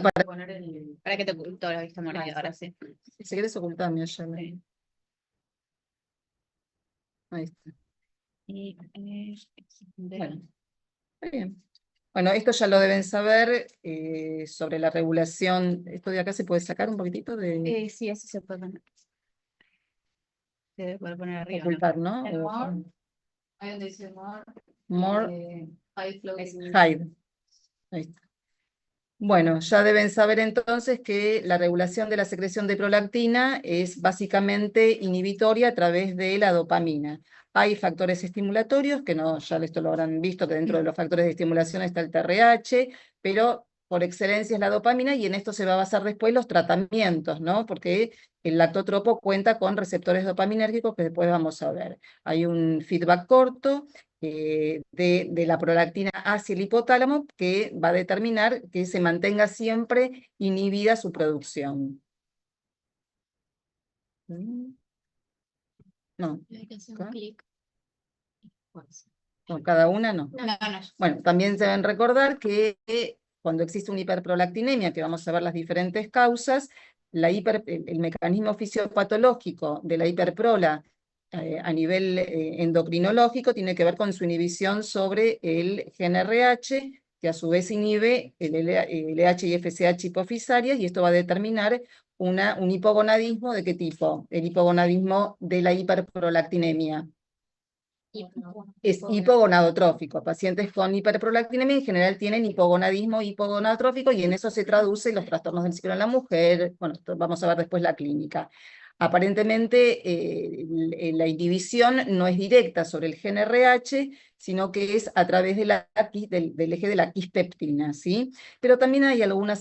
Para que te oculto la vista mordida, ahora sí. Si querés ocultarme allá. Sí. Ahí está. Y, Bueno, está bien. Bueno, esto ya lo deben saber sobre la regulación. Esto de acá se puede sacar un poquitito de sí, eso se puede poner. Se debe poder poner arriba, ¿no? ocultar, ¿no? El more, ahí donde dice More high flow. hide. Ahí está. Bueno, ya deben saber entonces que la regulación de la secreción de prolactina es básicamente inhibitoria a través de la dopamina. Hay factores estimulatorios, que no, ya esto lo habrán visto, que dentro de los factores de estimulación está el TRH, pero por excelencia es la dopamina, y en esto se va a basar después los tratamientos, ¿no? Porque el lactotropo cuenta con receptores dopaminérgicos que después vamos a ver. Hay un feedback corto de la prolactina hacia el hipotálamo, que va a determinar que se mantenga siempre inhibida su producción. No. Hay que hacer un ¿Acá? clic. No, cada una no. No, no. Bueno, también deben recordar que cuando existe una hiperprolactinemia, que vamos a ver las diferentes causas, el mecanismo fisiopatológico de la hiperprola a nivel endocrinológico tiene que ver con su inhibición sobre el gen RH, que a su vez inhibe el LH y FSH hipofisarias, y esto va a determinar un hipogonadismo. ¿De qué tipo? El hipogonadismo de la hiperprolactinemia. Es hipogonadotrófico. Pacientes con hiperprolactinemia en general tienen hipogonadismo hipogonadotrófico, y en eso se traducen los trastornos del ciclo en la mujer. Bueno, vamos a ver después la clínica. Aparentemente la inhibición no es directa sobre el gen RH, sino que es a través de del eje de la quispeptina, ¿sí? Pero también hay alguna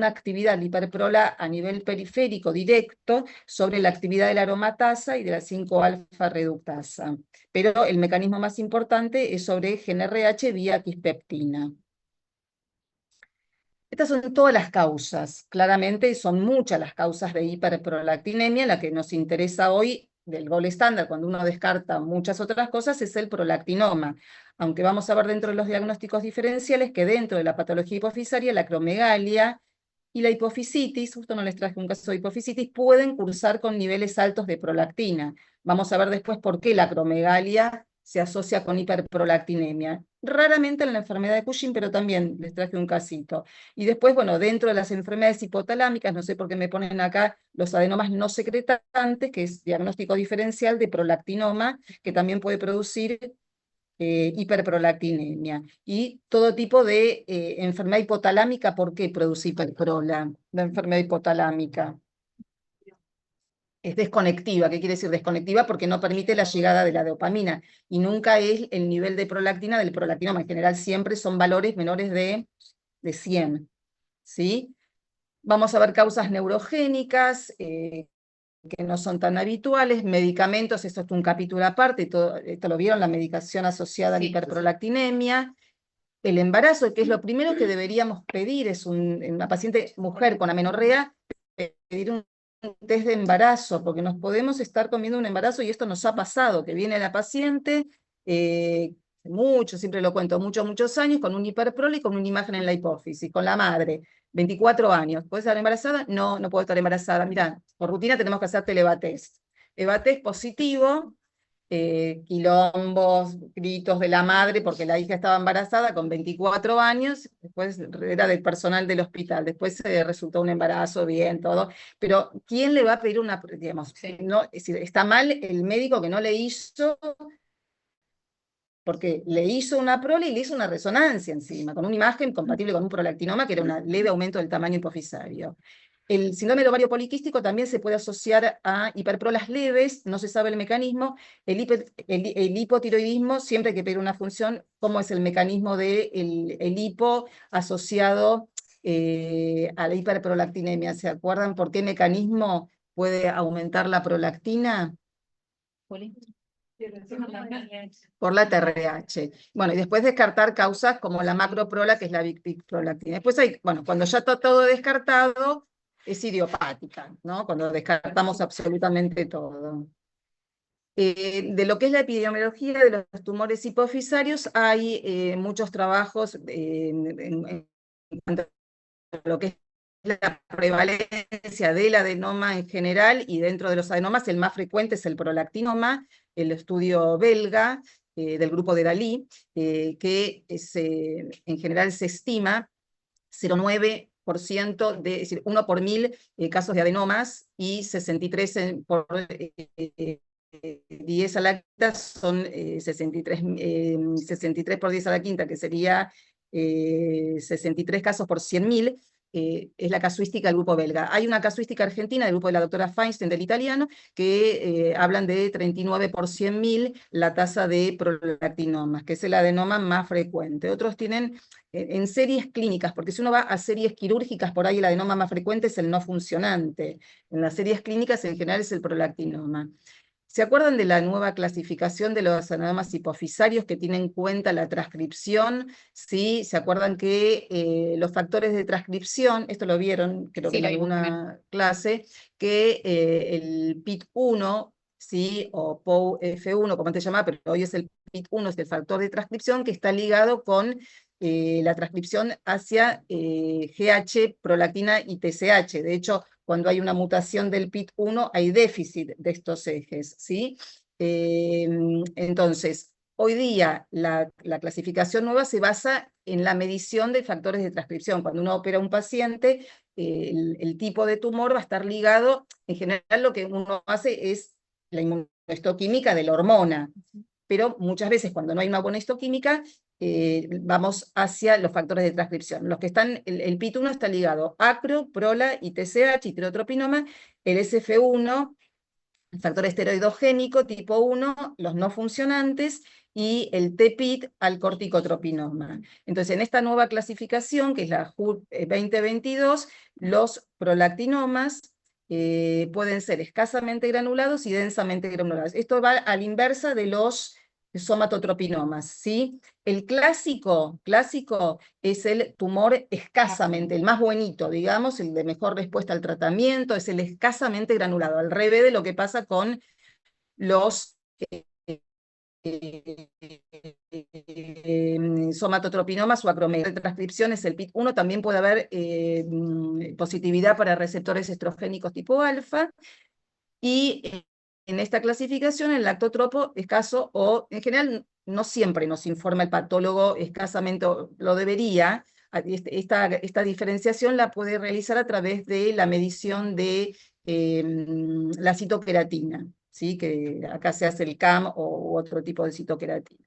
actividad de hiperprola a nivel periférico directo sobre la actividad de la aromatasa y de la 5-alfa reductasa. Pero el mecanismo más importante es sobre gen RH vía quispeptina. Estas son todas las causas, claramente son muchas las causas de hiperprolactinemia. La que nos interesa hoy, del gol estándar, cuando uno descarta muchas otras cosas, es el prolactinoma. Aunque vamos a ver dentro de los diagnósticos diferenciales que dentro de la patología hipofisaria, la acromegalia y la hipofisitis, justo no les traje un caso de hipofisitis, pueden cursar con niveles altos de prolactina. Vamos a ver después por qué la acromegalia se asocia con hiperprolactinemia. Raramente en la enfermedad de Cushing, pero también les traje un casito. Y después, bueno, dentro de las enfermedades hipotalámicas, no sé por qué me ponen acá los adenomas no secretantes, que es diagnóstico diferencial de prolactinoma, que también puede producir hiperprolactinemia. Y todo tipo de enfermedad hipotalámica. ¿Por qué produce hiperprola la enfermedad hipotalámica? Es desconectiva. ¿Qué quiere decir desconectiva? Porque no permite la llegada de la dopamina, y nunca es el nivel de prolactina del prolactinoma. En general siempre son valores menores de 100. ¿Sí? Vamos a ver causas neurogénicas, que no son tan habituales, medicamentos, esto es un capítulo aparte, esto lo vieron, la medicación asociada a la hiperprolactinemia. El embarazo, que es lo primero que deberíamos pedir, es en una paciente mujer con amenorrea, pedir un test de embarazo, porque nos podemos estar comiendo un embarazo, y esto nos ha pasado, que viene la paciente, siempre lo cuento, muchos años, con un hiperprol y con una imagen en la hipófisis, con la madre, 24 años. ¿Puede estar embarazada? No, no puedo estar embarazada. Mirá, por rutina tenemos que hacerte el EVA-test. EVA-test positivo, quilombos, gritos de la madre porque la hija estaba embarazada con 24 años, después era del personal del hospital, después resultó un embarazo, bien, todo, pero ¿quién le va a pedir una, digamos, no, es decir, está mal el médico que no le hizo, porque le hizo una prole y le hizo una resonancia encima, con una imagen compatible con un prolactinoma, que era un leve aumento del tamaño hipofisario. El síndrome del ovario poliquístico también se puede asociar a hiperprolas leves, no se sabe el mecanismo. El hipotiroidismo, siempre hay que pedir una función, cómo es el mecanismo del hipo asociado a la hiperprolactinemia. ¿Se acuerdan por qué mecanismo puede aumentar la prolactina? Por la TRH. Bueno, y después descartar causas como la macroprola, que es la prolactina. Después hay, bueno, cuando ya está todo descartado, es idiopática, ¿no? Cuando descartamos absolutamente todo. De lo que es la epidemiología de los tumores hipofisarios, hay muchos trabajos en cuanto a lo que es la prevalencia del adenoma en general, y dentro de los adenomas el más frecuente es el prolactinoma, el estudio belga del grupo de Dalí, que en general se estima 0,9% es decir, 1 por 1000 casos de adenomas, y 63 por 10 a la quinta son 63 por 10 a la quinta, que sería 63 casos por 100.000, es la casuística del grupo belga. Hay una casuística argentina del grupo de la doctora Feinstein, del italiano, que hablan de 39 por 100.000 la tasa de prolactinomas, que es el adenoma más frecuente. Otros tienen en series clínicas, porque si uno va a series quirúrgicas, por ahí el adenoma más frecuente es el no funcionante. En las series clínicas en general es el prolactinoma. ¿Se acuerdan de la nueva clasificación de los adenomas hipofisarios que tiene en cuenta la transcripción? ¿Sí? ¿Se acuerdan que los factores de transcripción, esto lo vieron, creo que Sí, en lo vimos también. alguna clase, que el PIT1, ¿sí? O POUF1, como te llama, pero hoy es el PIT1, es el factor de transcripción que está ligado con la transcripción hacia GH, prolactina y TSH. De hecho, cuando hay una mutación del PIT1 hay déficit de estos ejes, ¿sí? Entonces, hoy día la clasificación nueva se basa en la medición de factores de transcripción. Cuando uno opera a un paciente, el tipo de tumor va a estar ligado, en general lo que uno hace es la inmunohistoquímica de la hormona, pero muchas veces cuando no hay una buena histoquímica, vamos hacia los factores de transcripción. Los que están, el PIT1 está ligado a acro, prola y TSH, y tireotropinoma, el SF1, el factor esteroidogénico tipo 1, los no funcionantes, y el TPIT al corticotropinoma. Entonces, en esta nueva clasificación, que es la JUT 2022, los prolactinomas pueden ser escasamente granulados y densamente granulados. Esto va a la inversa de los somatotropinomas, ¿sí? El clásico es el tumor escasamente, el más bonito, digamos, el de mejor respuesta al tratamiento, es el escasamente granulado, al revés de lo que pasa con los somatotropinomas o acromegalia. De transcripciones, el PIT1 también puede haber positividad para receptores estrogénicos tipo alfa, y en esta clasificación el lactotropo escaso, o en general no siempre nos informa el patólogo escasamente, lo debería. Esta diferenciación la puede realizar a través de la medición de la citoqueratina, ¿sí? Que acá se hace el CAM o otro tipo de citoqueratina.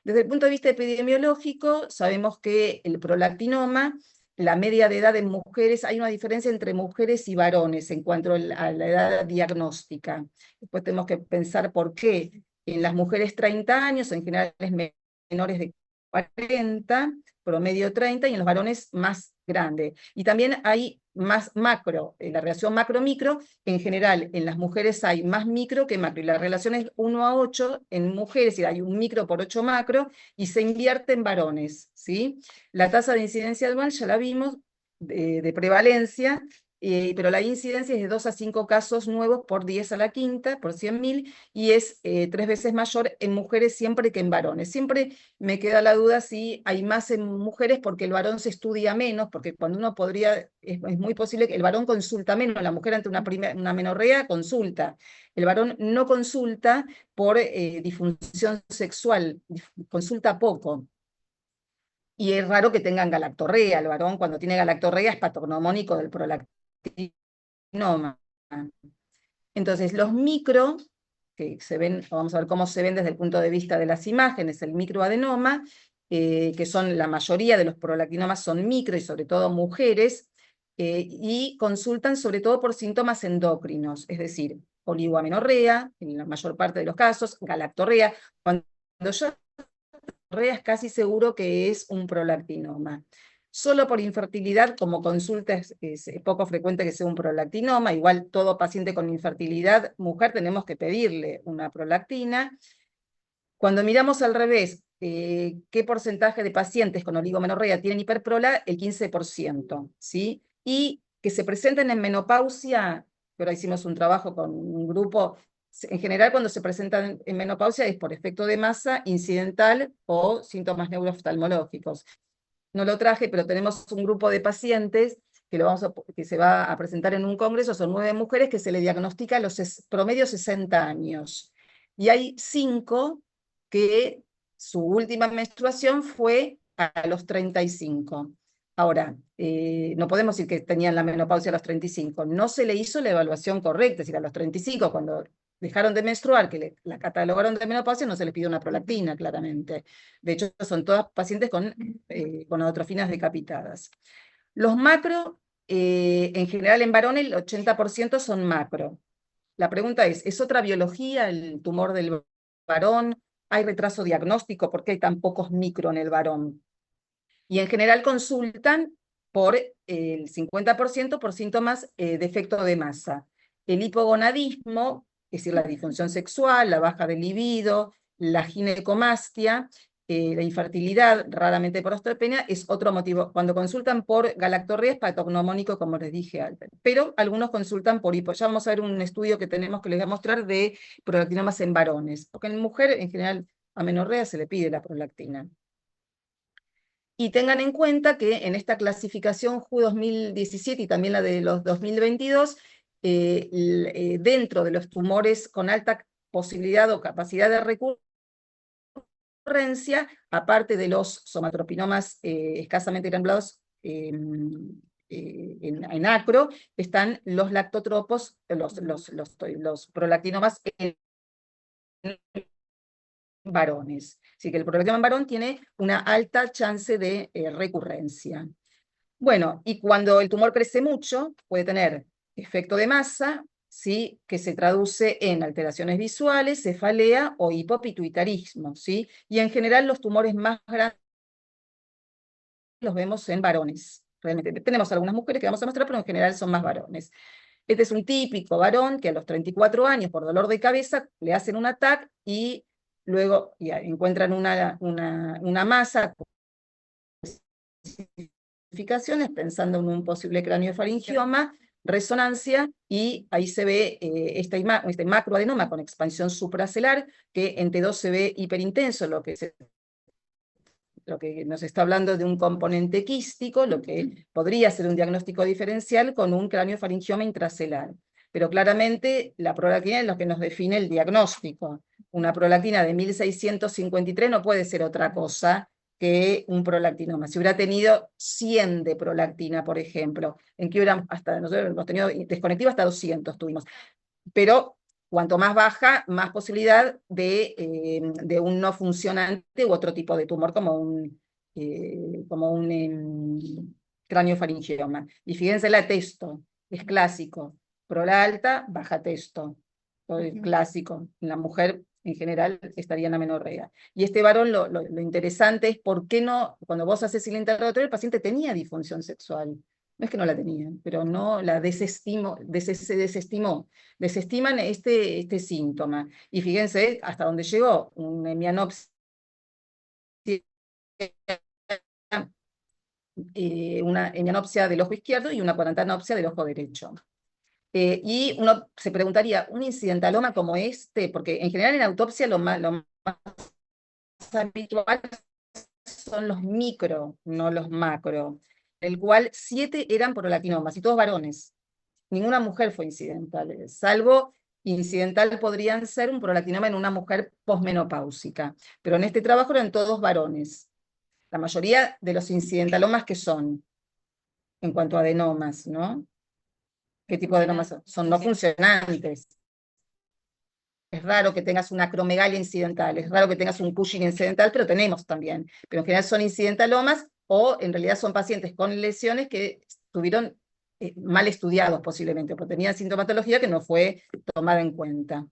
Desde el punto de vista epidemiológico, sabemos que el prolactinoma, la media de edad en mujeres, hay una diferencia entre mujeres y varones en cuanto a la edad diagnóstica. Después tenemos que pensar por qué. En las mujeres 30 años, en general es menores de 40, promedio 30, y en los varones más grande. Y también hay más macro, en la relación macro-micro, en general en las mujeres hay más micro que macro, y la relación es 1:8 en mujeres, y hay un micro por 8 macro, y se invierte en varones, ¿sí? La tasa de incidencia anual ya la vimos, de prevalencia, pero la incidencia es de 2 a 5 casos nuevos por 10 a la quinta, por 100.000, y es 3 veces mayor en mujeres siempre que en varones. Siempre me queda la duda si hay más en mujeres porque el varón se estudia menos, porque cuando uno podría, es muy posible que el varón consulta menos, la mujer ante una menorrea consulta, el varón no consulta por disfunción sexual, consulta poco. Y es raro que tengan galactorrea. El varón, cuando tiene galactorrea, es patognomónico del prolactinoma. Entonces, los micro, que se ven, vamos a ver cómo se ven desde el punto de vista de las imágenes, el microadenoma, que son la mayoría de los prolactinomas son micro, y sobre todo mujeres, y consultan sobre todo por síntomas endocrinos, es decir, oligoamenorrea, en la mayor parte de los casos, galactorrea. Cuando yo es casi seguro que es un prolactinoma. Solo por infertilidad, como consulta, es poco frecuente que sea un prolactinoma. Igual todo paciente con infertilidad, mujer, tenemos que pedirle una prolactina. Cuando miramos al revés, ¿qué porcentaje de pacientes con oligomenorrea tienen hiperprola? El 15%, ¿sí? Y que se presenten en menopausia, pero hicimos un trabajo con un grupo. En general, cuando se presentan en menopausia es por efecto de masa, incidental o síntomas neurooftalmológicos. No lo traje, pero tenemos un grupo de pacientes que se va a presentar en un congreso, son 9 mujeres que se le diagnostica a los promedio 60 años. Y hay 5 que su última menstruación fue a los 35. Ahora, no podemos decir que tenían la menopausia a los 35. No se le hizo la evaluación correcta, es decir, a los 35, cuando dejaron de menstruar, que la catalogaron de menopausia, no se les pide una prolactina, claramente. De hecho, son todas pacientes con gonadotrofinas decapitadas. Los macro, en general en varones, el 80% son macro. La pregunta ¿es otra biología el tumor del varón? ¿Hay retraso diagnóstico? ¿Por qué hay tan pocos micro en el varón? Y en general consultan por el 50% por síntomas de efecto de masa. El hipogonadismo, es decir, la disfunción sexual, la baja de libido, la ginecomastia, la infertilidad, raramente por osteopenia, es otro motivo. Cuando consultan por galactorrea es patognomónico, como les dije antes. Pero algunos consultan por hipo. Ya vamos a ver un estudio que tenemos que les voy a mostrar de prolactinomas en varones. Porque en mujer, en general, amenorrea se le pide la prolactina. Y tengan en cuenta que en esta clasificación JU 2017 y también la de los 2022, dentro de los tumores con alta posibilidad o capacidad de recurrencia, aparte de los somatropinomas escasamente granulados en acro, están los lactotropos, los prolactinomas en varones. Así que el prolactinoma en varón tiene una alta chance de recurrencia. Bueno, y cuando el tumor crece mucho, puede tener efecto de masa, ¿sí? Que se traduce en alteraciones visuales, cefalea o hipopituitarismo, ¿sí? Y en general los tumores más grandes los vemos en varones. Realmente tenemos algunas mujeres que vamos a mostrar, pero en general son más varones. Este es un típico varón que a los 34 años, por dolor de cabeza, le hacen un TAC y luego encuentran una masa con pensando en un posible craniofaringioma, resonancia, y ahí se ve este macroadenoma con expansión supracelular, que en T2 se ve hiperintenso, lo que nos está hablando de un componente quístico, lo que podría ser un diagnóstico diferencial con un craniofaringioma intracelular. Pero claramente la prolactina es lo que nos define el diagnóstico. Una prolactina de 1653 no puede ser otra cosa que un prolactinoma. Si hubiera tenido 100 de prolactina, por ejemplo, en que nosotros hemos tenido desconectiva hasta 200 tuvimos, pero cuanto más baja, más posibilidad de un no funcionante u otro tipo de tumor como un craniofaringioma. Y fíjense la testo, es clásico, prola alta, baja testo, todo es clásico. En la mujer en general estaría en amenorrea. Y este varón, lo interesante es por qué no, cuando vos haces el interrogatorio, el paciente tenía disfunción sexual. No es que no la tenían, pero no la desestimó, se desestimó. Desestiman este síntoma. Y fíjense hasta dónde llegó, una hemianopsia, una hemianopsia del ojo izquierdo y una cuarantanopsia del ojo derecho. Y uno se preguntaría, ¿un incidentaloma como este? Porque en general en autopsia lo más habitual son los micro, no los macro, el cual 7 eran prolactinomas, y todos varones. Ninguna mujer fue incidental, salvo incidental podrían ser un prolactinoma en una mujer posmenopáusica, pero en este trabajo eran todos varones. La mayoría de los incidentalomas que son, en cuanto a adenomas, ¿no? ¿Qué tipo de adenomas son? Son no funcionantes. Es raro que tengas una acromegalia incidental, es raro que tengas un Cushing incidental, pero tenemos también. Pero en general son incidentalomas o en realidad son pacientes con lesiones que estuvieron mal estudiados posiblemente, porque tenían sintomatología que no fue tomada en cuenta.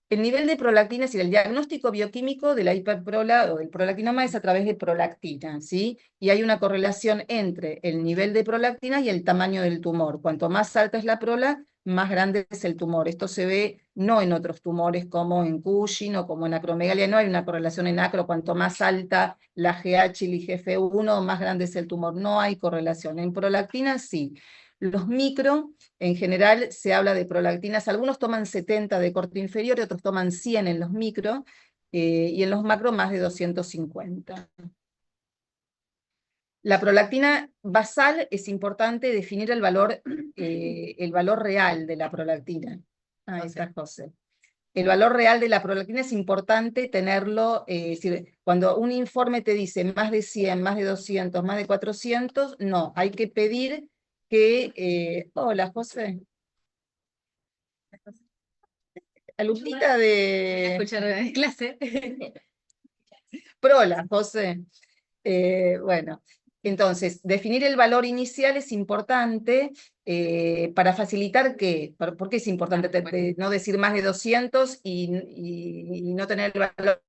El nivel de prolactina, es decir, el diagnóstico bioquímico de la hiperprola o del prolactinoma es a través de prolactina, ¿sí? Y hay una correlación entre el nivel de prolactina y el tamaño del tumor. Cuanto más alta es la prola, más grande es el tumor. Esto se ve no en otros tumores como en Cushing o como en acromegalia, no hay una correlación en acro, cuanto más alta la GH y el IGF-1, más grande es el tumor. No hay correlación. En prolactina sí. Los micro, en general, se habla de prolactinas, algunos toman 70 de corte inferior y otros toman 100 en los micro, y en los macro más de 250. La prolactina basal es importante definir el valor real de la prolactina. Ahí está José. El valor real de la prolactina es importante tenerlo, es decir, cuando un informe te dice más de 100, más de 200, más de 400, no, hay que pedir que... hola, José. Alumnita de... Escuchar en clase. Prola, José. Bueno, entonces, definir el valor inicial es importante para facilitar que, ¿por qué es importante no decir más de 200 y no tener el valor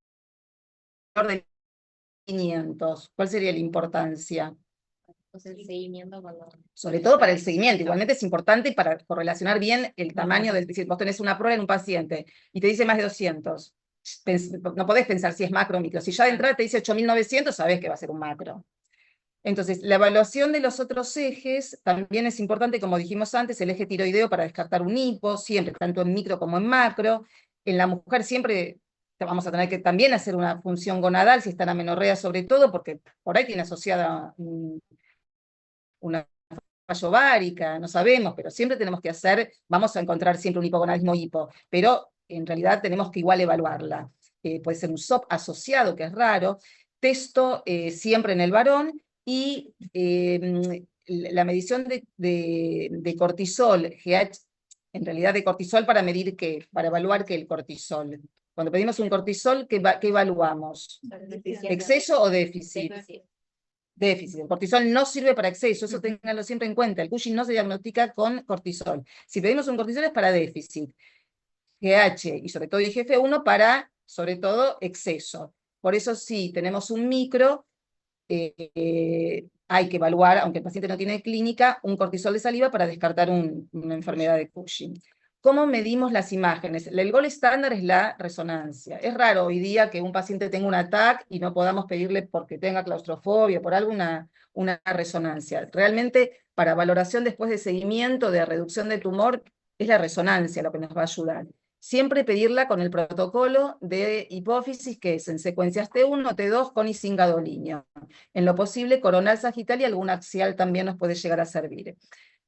de 500? ¿Cuál sería la importancia? Pues el seguimiento cuando... Sobre todo para el seguimiento. Igualmente es importante para correlacionar bien el tamaño del... Si vos tenés una prueba en un paciente y te dice más de 200, no podés pensar si es macro o micro. Si ya de entrada te dice 8900, sabés que va a ser un macro. Entonces, la evaluación de los otros ejes también es importante, como dijimos antes, el eje tiroideo para descartar un hipo, siempre, tanto en micro como en macro. En la mujer siempre vamos a tener que también hacer una función gonadal, si está en amenorrea sobre todo, porque por ahí tiene asociada una falla ovárica, no sabemos, pero siempre tenemos que hacer, vamos a encontrar siempre un hipogonadismo hipo, pero en realidad tenemos que igual evaluarla. Puede ser un SOP asociado, que es raro, testo siempre en el varón, y la medición de cortisol, GH, en realidad de cortisol para medir qué, para evaluar qué el cortisol. Cuando pedimos un cortisol, ¿qué evaluamos? ¿Exceso o déficit? Déficit. El cortisol no sirve para exceso, eso ténganlo siempre en cuenta. El Cushing no se diagnostica con cortisol. Si pedimos un cortisol es para déficit. GH y sobre todo IGF-1 para, sobre todo, exceso. Por eso si tenemos un micro, hay que evaluar, aunque el paciente no tiene clínica, un cortisol de saliva para descartar una enfermedad de Cushing. ¿Cómo medimos las imágenes? El gol estándar es la resonancia. Es raro hoy día que un paciente tenga un ataque y no podamos pedirle porque tenga claustrofobia, por algo, una resonancia. Realmente, para valoración después de seguimiento, de reducción de tumor, es la resonancia lo que nos va a ayudar. Siempre pedirla con el protocolo de hipófisis, que es en secuencias T1, T2, con y sin gadolinio. En lo posible, coronal sagital y algún axial también nos puede llegar a servir.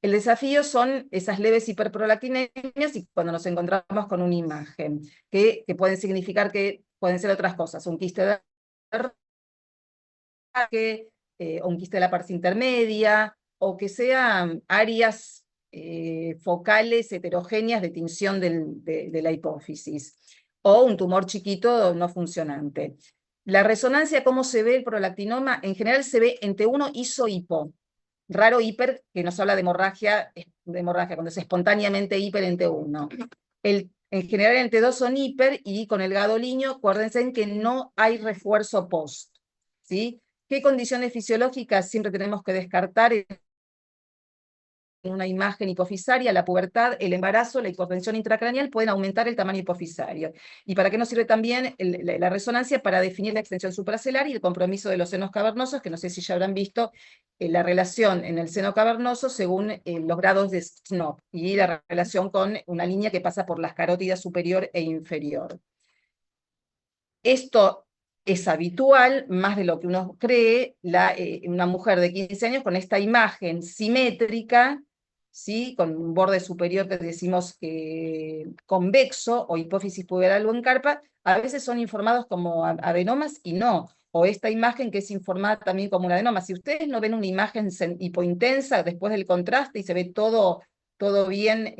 El desafío son esas leves hiperprolactinemias y cuando nos encontramos con una imagen, que pueden significar que pueden ser otras cosas, un quiste de raque, o un quiste de la parte intermedia, o que sean áreas focales heterogéneas de tinción de la hipófisis, o un tumor chiquito no funcionante. La resonancia, ¿cómo se ve el prolactinoma? En general se ve en T1 iso-hipo. Raro hiper, que nos habla de hemorragia, cuando es espontáneamente hiper en T1. En general en T2 son hiper, y con el gadolinio, acuérdense en que no hay refuerzo post. ¿Sí? ¿Qué condiciones fisiológicas siempre tenemos que descartar en una imagen hipofisaria? La pubertad, el embarazo, la hipotensión intracraneal pueden aumentar el tamaño hipofisario. ¿Y para qué nos sirve también la resonancia? Para definir la extensión supracelular y el compromiso de los senos cavernosos, que no sé si ya habrán visto la relación en el seno cavernoso según los grados de SNOP, y la relación con una línea que pasa por las carótidas superior e inferior. Esto es habitual, más de lo que uno cree, una mujer de 15 años con esta imagen simétrica, ¿sí? Con un borde superior que decimos convexo, o hipófisis puberal o en carpa, a veces son informados como adenomas y no, o esta imagen que es informada también como un adenoma. Si ustedes no ven una imagen hipointensa después del contraste y se ve todo bien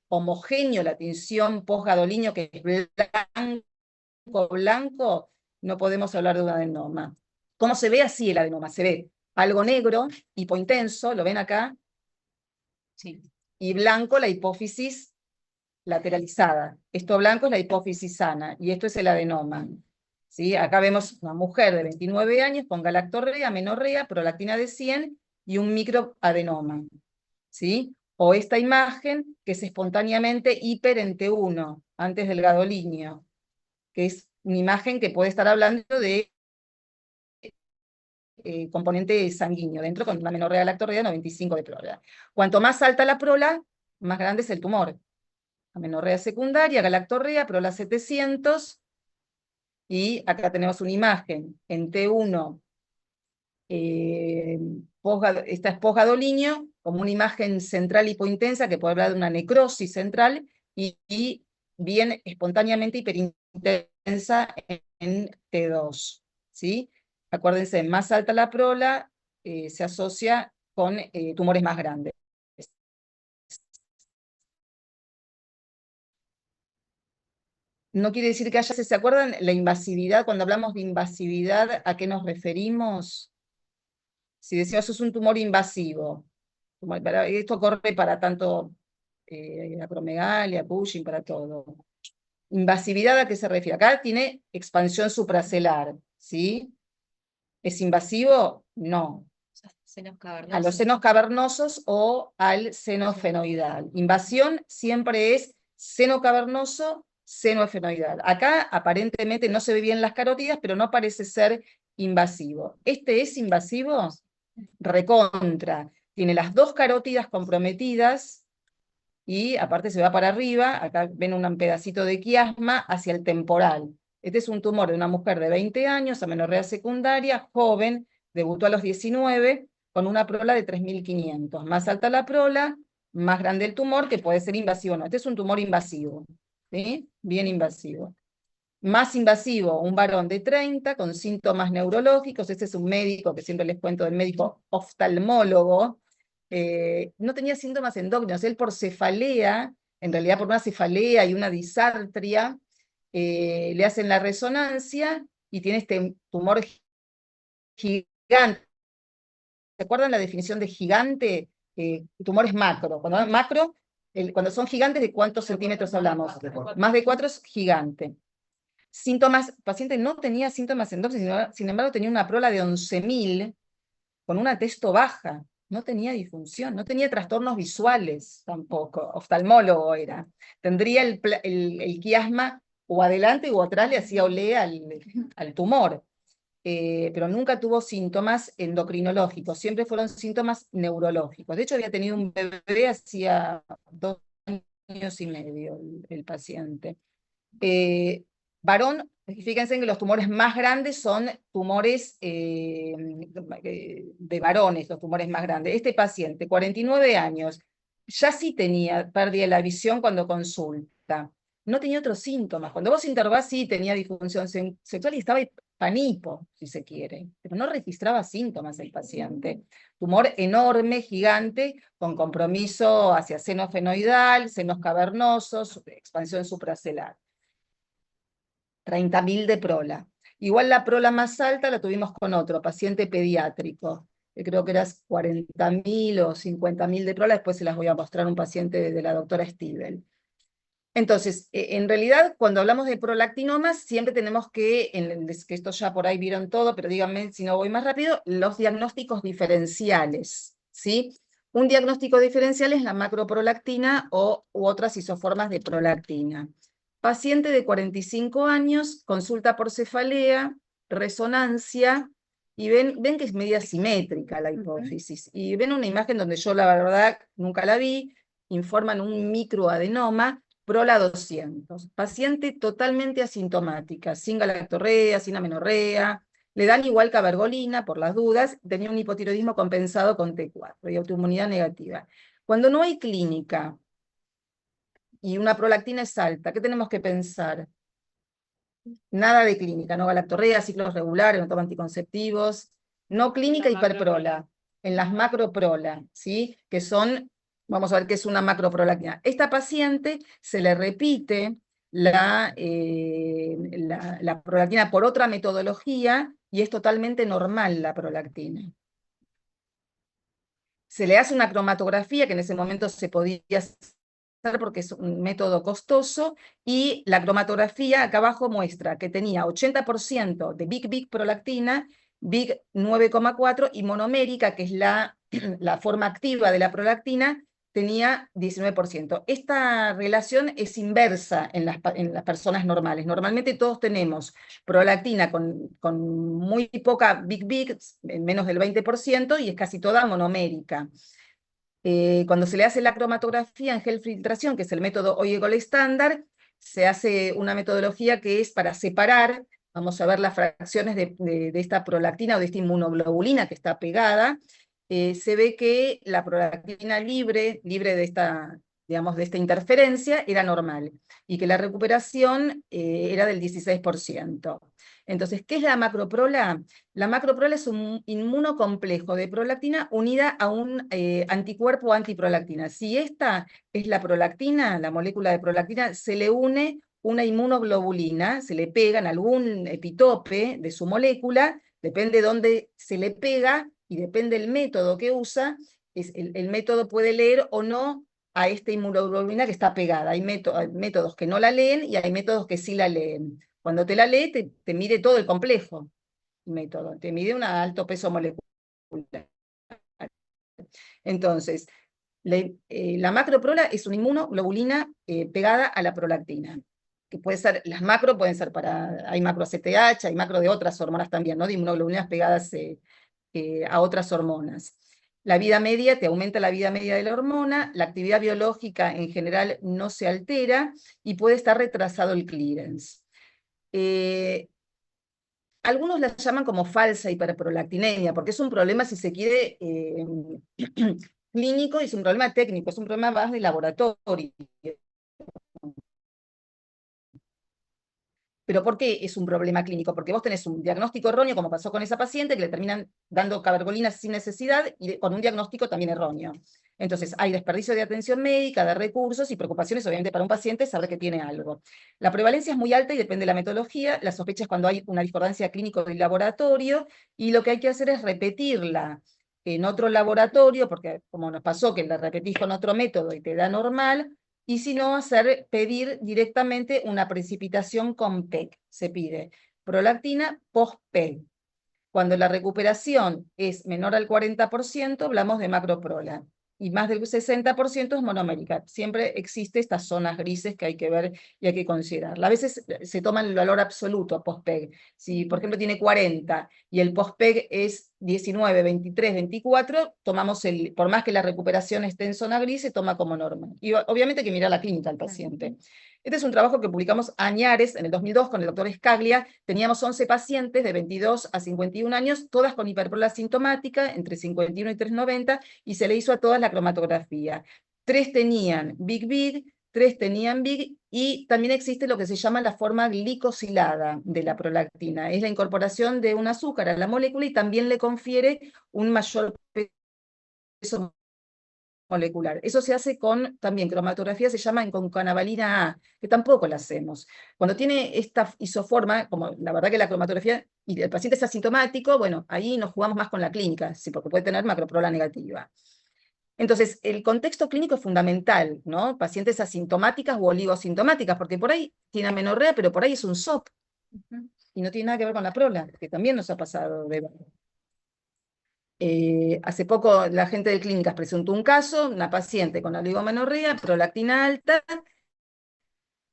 homogéneo, la tinción post-gadolinio que es blanco, no podemos hablar de un adenoma. ¿Cómo se ve así el adenoma? Se ve algo negro, hipointenso, ¿lo ven acá? Sí. Y blanco la hipófisis lateralizada. Esto blanco es la hipófisis sana, y esto es el adenoma. ¿Sí? Acá vemos una mujer de 29 años con galactorrea, menorrea, prolactina de 100 y un microadenoma. ¿Sí? O esta imagen que es espontáneamente hiper en T1, antes del gadolinio, que es una imagen que puede estar hablando de componente sanguíneo, dentro con una menorrea de lactorrea, 95 de prola. Cuanto más alta la prola, más grande es el tumor. Amenorrea secundaria, galactorrea, prola 700, y acá tenemos una imagen en T1 esta es posgadolíneo, como una imagen central hipointensa que puede hablar de una necrosis central, y bien espontáneamente hiperintensa en T2, ¿sí? Acuérdense, más alta la prola, se asocia con tumores más grandes. No quiere decir que haya, ¿se acuerdan la invasividad? Cuando hablamos de invasividad, ¿a qué nos referimos? Si decimos es un tumor invasivo, esto corre para tanto acromegalia, Cushing, para todo. ¿Invasividad a qué se refiere? Acá tiene expansión supracelular, ¿sí? ¿Es invasivo? No. Senos A los cavernosos. senos cavernosos o al seno efenoidal. Invasión siempre es seno cavernoso, seno efenoidal. Acá aparentemente no se ve bien las carótidas, pero no parece ser invasivo. ¿Este es invasivo? Recontra. Tiene las dos carótidas comprometidas y aparte se va para arriba. Acá ven un pedacito de quiasma hacia el temporal. Este es un tumor de una mujer de 20 años, amenorrea secundaria, joven, debutó a los 19, con una prola de 3.500. Más alta la prola, más grande el tumor, que puede ser invasivo o no. Este es un tumor invasivo, ¿sí? Bien invasivo. Más invasivo, un varón de 30 con síntomas neurológicos. Este es un médico, que siempre les cuento del médico oftalmólogo. No tenía síntomas endócrinos. Él por cefalea, en realidad por una cefalea y una disartria, le hacen la resonancia y tiene este tumor gigante. ¿Se acuerdan la definición de gigante? Tumores macro. Cuando es macro, cuando son gigantes, ¿de cuántos centímetros hablamos? Más de 4 es gigante. Síntomas, paciente no tenía síntomas endócrinos, sin embargo tenía una prola de 11.000 con una testo baja, no tenía disfunción, no tenía trastornos visuales tampoco, oftalmólogo era. Tendría el quiasma o adelante o atrás, le hacía olea al tumor, pero nunca tuvo síntomas endocrinológicos, siempre fueron síntomas neurológicos. De hecho, había tenido un bebé hacía 2 años y medio el paciente. Varón, fíjense que los tumores más grandes son tumores de varones, los tumores más grandes. Este paciente, 49 años, ya sí tenía pérdida de la visión cuando consulta. No tenía otros síntomas. Cuando vos interrogás, sí tenía disfunción sexual y estaba panipo, si se quiere, pero no registraba síntomas el paciente. Tumor enorme, gigante, con compromiso hacia seno fenoidal, senos cavernosos, expansión supracelular. 30.000 de prola. Igual la prola más alta la tuvimos con otro, paciente pediátrico, que creo que era 40.000 o 50.000 de prola, después se las voy a mostrar, un paciente de la doctora Stivel. Entonces, en realidad, cuando hablamos de prolactinomas, siempre tenemos que esto ya por ahí vieron todo, pero díganme si no voy más rápido, los diagnósticos diferenciales, ¿sí? Un diagnóstico diferencial es la macroprolactina u otras isoformas de prolactina. Paciente de 45 años, consulta por cefalea, resonancia, y ven que es media simétrica la hipófisis. Y ven una imagen donde yo la verdad nunca la vi, informan un microadenoma, prola 200. Paciente totalmente asintomática, sin galactorrea, sin amenorrea, le dan igual cabergolina por las dudas, tenía un hipotiroidismo compensado con T4 y autoinmunidad negativa. Cuando no hay clínica y una prolactina es alta, ¿qué tenemos que pensar? Nada de clínica, no galactorrea, ciclos regulares, no toma anticonceptivos, no clínica, hiperprola, en las macroprola, ¿sí? Que son, vamos a ver qué es una macroprolactina. Esta paciente se le repite la prolactina por otra metodología y es totalmente normal la prolactina. Se le hace una cromatografía que en ese momento se podía hacer porque es un método costoso, y la cromatografía acá abajo muestra que tenía 80% de Big prolactina, Big 9,4, y monomérica, que es la forma activa de la prolactina, tenía 19%. Esta relación es inversa en las personas normales. Normalmente todos tenemos prolactina con muy poca Big, menos del 20%, y es casi toda monomérica. Cuando se le hace la cromatografía en gel filtración, que es el método hoy gold estándar, se hace una metodología que es para separar vamos a ver las fracciones de esta prolactina o de esta inmunoglobulina que está pegada, se ve que la prolactina libre de esta, digamos, de esta interferencia era normal, y que la recuperación era del 16%. Entonces, ¿qué es la macroprola? La macroprola es un inmunocomplejo de prolactina unida a un anticuerpo antiprolactina. Si esta es la prolactina, la molécula de prolactina, se le une una inmunoglobulina, se le pega en algún epitope de su molécula, depende de dónde se le pega y depende del método que usa, el método puede leer o no a esta inmunoglobulina que está pegada. Hay métodos que no la leen y hay métodos que sí la leen. Cuando te la lee, te mide todo el complejo método, te mide un alto peso molecular. Entonces, la macroprola es una inmunoglobulina pegada a la prolactina, que puede ser, las macro pueden ser hay macro ACTH, hay macro de otras hormonas también, ¿no? De inmunoglobulinas pegadas a otras hormonas. La vida media, te aumenta la vida media de la hormona, la actividad biológica en general no se altera y puede estar retrasado el clearance. Algunos la llaman como falsa hiperprolactinemia, porque es un problema, si se quiere, clínico, y es un problema técnico, es un problema más de laboratorio. ¿Pero por qué es un problema clínico? Porque vos tenés un diagnóstico erróneo, como pasó con esa paciente, que le terminan dando cabergolinas sin necesidad y con un diagnóstico también erróneo. Entonces, hay desperdicio de atención médica, de recursos y preocupaciones, obviamente, para un paciente saber que tiene algo. La prevalencia es muy alta y depende de la metodología. La sospecha es cuando hay una discordancia clínica del laboratorio, y lo que hay que hacer es repetirla en otro laboratorio, porque como nos pasó que la repetís con otro método y te da normal, y si no, pedir directamente una precipitación con PEG. Se pide prolactina post-PEG. Cuando la recuperación es menor al 40%, hablamos de macroprola, y más del 60% es monomérica. Siempre existe estas zonas grises que hay que ver y hay que considerar. A veces se toma el valor absoluto post-PEG. Si, por ejemplo, tiene 40 y el post-PEG es 19, 23, 24, tomamos por más que la recuperación esté en zona gris, se toma como norma. Y obviamente hay que mirar la clínica al paciente. Este es un trabajo que publicamos añares en el 2002 con el doctor Scaglia. Teníamos 11 pacientes de 22 a 51 años, todas con hiperprola sintomática, entre 51 y 390, y se le hizo a todas la cromatografía. 3 tenían Big, 3 tenían Big, y también existe lo que se llama la forma glicosilada de la prolactina. Es la incorporación de un azúcar a la molécula y también le confiere un mayor peso molecular. Eso se hace con, también, cromatografía, se llama en concanavalina A, que tampoco la hacemos. Cuando tiene esta isoforma, como la verdad que la cromatografía, y el paciente es asintomático, bueno, ahí nos jugamos más con la clínica, sí, porque puede tener macroprola negativa. Entonces, el contexto clínico es fundamental, ¿no? Pacientes asintomáticas u oligosintomáticas, porque por ahí tiene amenorrea, pero por ahí es un SOP, y no tiene nada que ver con la prola, que también nos ha pasado de... Hace poco la gente de clínicas presentó un caso, una paciente con oligomenorrea, prolactina alta,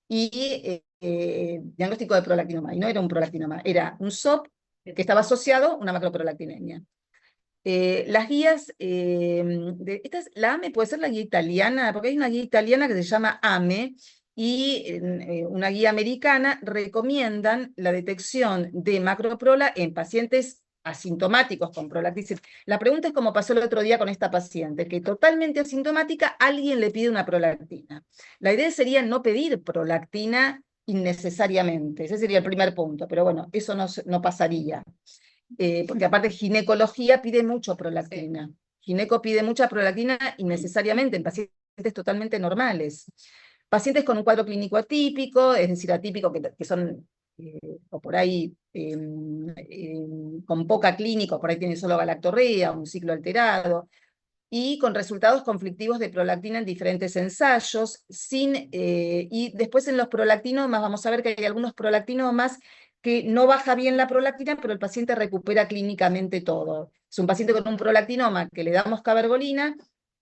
y diagnóstico de prolactinoma. Y no era un prolactinoma, era un SOP que estaba asociado a una macroprolactinemia. Las guías, la AME puede ser la guía italiana, porque hay una guía italiana que se llama AME, y una guía americana recomiendan la detección de macroprola en pacientes asintomáticos con prolactina. La pregunta es como pasó el otro día con esta paciente, que totalmente asintomática, alguien le pide una prolactina. La idea sería no pedir prolactina innecesariamente, ese sería el primer punto, pero bueno, eso no pasaría. Porque aparte ginecología pide mucho prolactina. Sí. Gineco pide mucha prolactina innecesariamente en pacientes totalmente normales. Pacientes con un cuadro clínico atípico, es decir, atípico que son, o por ahí, con poca clínica, por ahí tienen solo galactorrea, un ciclo alterado, y con resultados conflictivos de prolactina en diferentes ensayos, y después en los prolactinomas vamos a ver que hay algunos prolactinomas que no baja bien la prolactina, pero el paciente recupera clínicamente todo. Es un paciente con un prolactinoma que le damos cabergolina,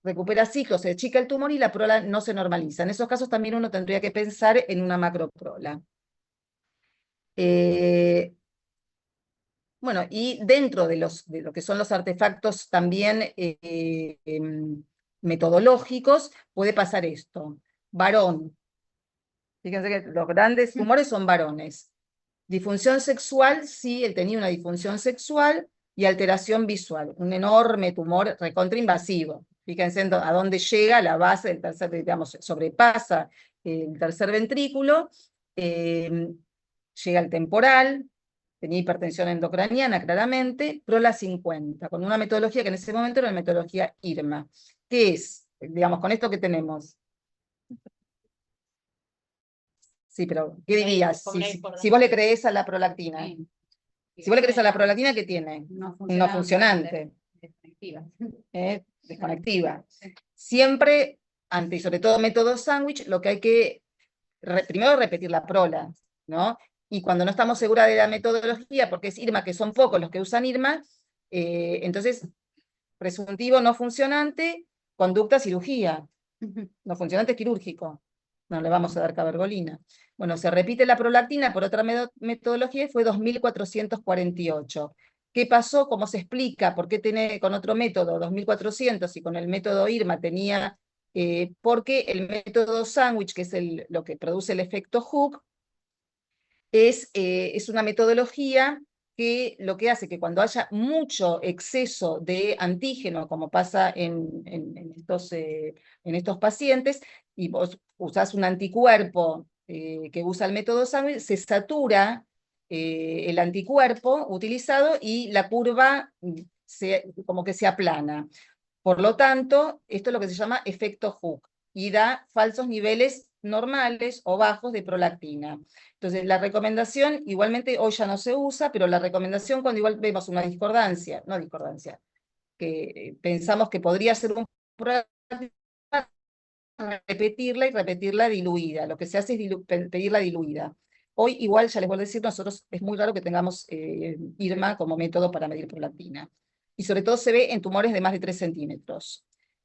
recupera ciclos, se achica el tumor y la prola no se normaliza. En esos casos también uno tendría que pensar en una macroprola. Bueno, y dentro de lo que son los artefactos también metodológicos, puede pasar esto. Varón. Fíjense que los grandes tumores son varones. Disfunción sexual, sí, él tenía una disfunción sexual y alteración visual, un enorme tumor recontrainvasivo. Fíjense a dónde llega la base del tercer, digamos, sobrepasa el tercer ventrículo, llega al temporal, tenía hipertensión endocraniana claramente, PROLA 50, con una metodología que en ese momento era la metodología IRMA. ¿Qué es? Digamos, con esto que tenemos. Sí, pero ¿qué dirías? Si vos le creés a la prolactina. Si vos le crees a la prolactina, ¿qué tiene? No funcionante. Desconectiva. Siempre, y sobre todo método sándwich, lo que hay que, primero repetir la prola, ¿no? Y cuando no estamos seguras de la metodología, porque es IRMA, que son pocos los que usan IRMA, entonces, presuntivo no funcionante, conducta cirugía. No funcionante quirúrgico. No le vamos a dar cabergolina. Bueno, se repite la prolactina por otra metodología y fue 2448. ¿Qué pasó? ¿Cómo se explica? ¿Por qué tiene con otro método 2400 y con el método IRMA tenía? Porque el método sándwich, que es lo que produce el efecto Hook, es una metodología que lo que hace que cuando haya mucho exceso de antígeno, como pasa en estos pacientes, y vos usás un anticuerpo que usa el método sándwich, se satura el anticuerpo utilizado y la curva como que se aplana. Por lo tanto, esto es lo que se llama efecto Hook y da falsos niveles normales o bajos de prolactina. Entonces, la recomendación, igualmente hoy ya no se usa, pero la recomendación cuando igual vemos una discordancia, no discordancia, que pensamos que podría ser un prolactina, repetirla y repetirla diluida. Lo que se hace es pedirla diluida. Hoy igual, ya les voy a decir, nosotros es muy raro que tengamos IRMA como método para medir prolactina. Y sobre todo se ve en tumores de más de 3 centímetros.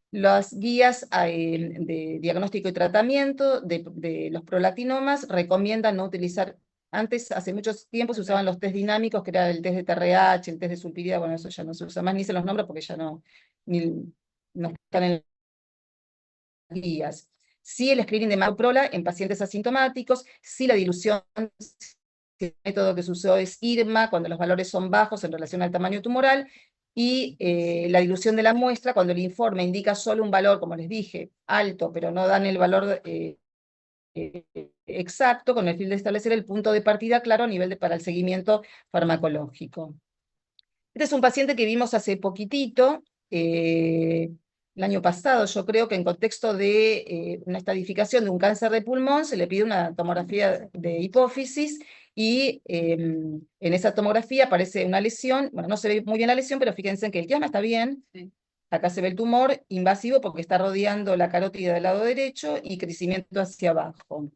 Las guías de diagnóstico y tratamiento de los prolactinomas recomiendan no utilizar, antes, hace mucho tiempo, se usaban los test dinámicos, que era el test de TRH, el test de sulpiridía, bueno, eso ya no se usa más, ni se los nombro porque ya no están en guías. Sí el screening de Maprola en pacientes asintomáticos, sí la dilución, el método que se usó es IRMA, cuando los valores son bajos en relación al tamaño tumoral, y la dilución de la muestra, cuando el informe indica solo un valor, como les dije, alto, pero no dan el valor exacto, con el fin de establecer el punto de partida claro a nivel para el seguimiento farmacológico. Este es un paciente que vimos hace poquitito, el año pasado, yo creo que en contexto de una estadificación de un cáncer de pulmón, se le pide una tomografía de hipófisis, y en esa tomografía aparece una lesión, bueno, no se ve muy bien la lesión, pero fíjense que el quiasma está bien, sí. Acá se ve el tumor invasivo porque está rodeando la carótida del lado derecho y crecimiento hacia abajo.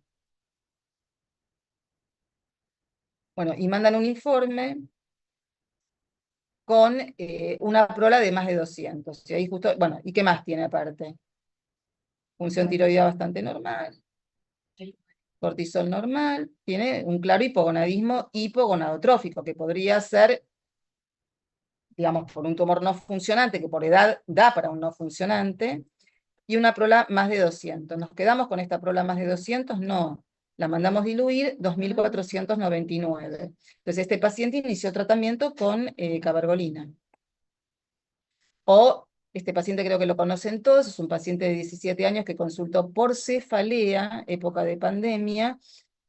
Bueno, y mandan un informe con una prola de más de 200. Y ahí justo, bueno, ¿y qué más tiene aparte? Función tiroidea bastante normal, cortisol normal, tiene un claro hipogonadismo hipogonadotrófico, que podría ser, digamos, por un tumor no funcionante, que por edad da para un no funcionante, y una prola más de 200. ¿Nos quedamos con esta prola más de 200? No. La mandamos diluir, 2499. Entonces este paciente inició tratamiento con cabergolina. O este paciente creo que lo conocen todos, es un paciente de 17 años que consultó por cefalea, época de pandemia,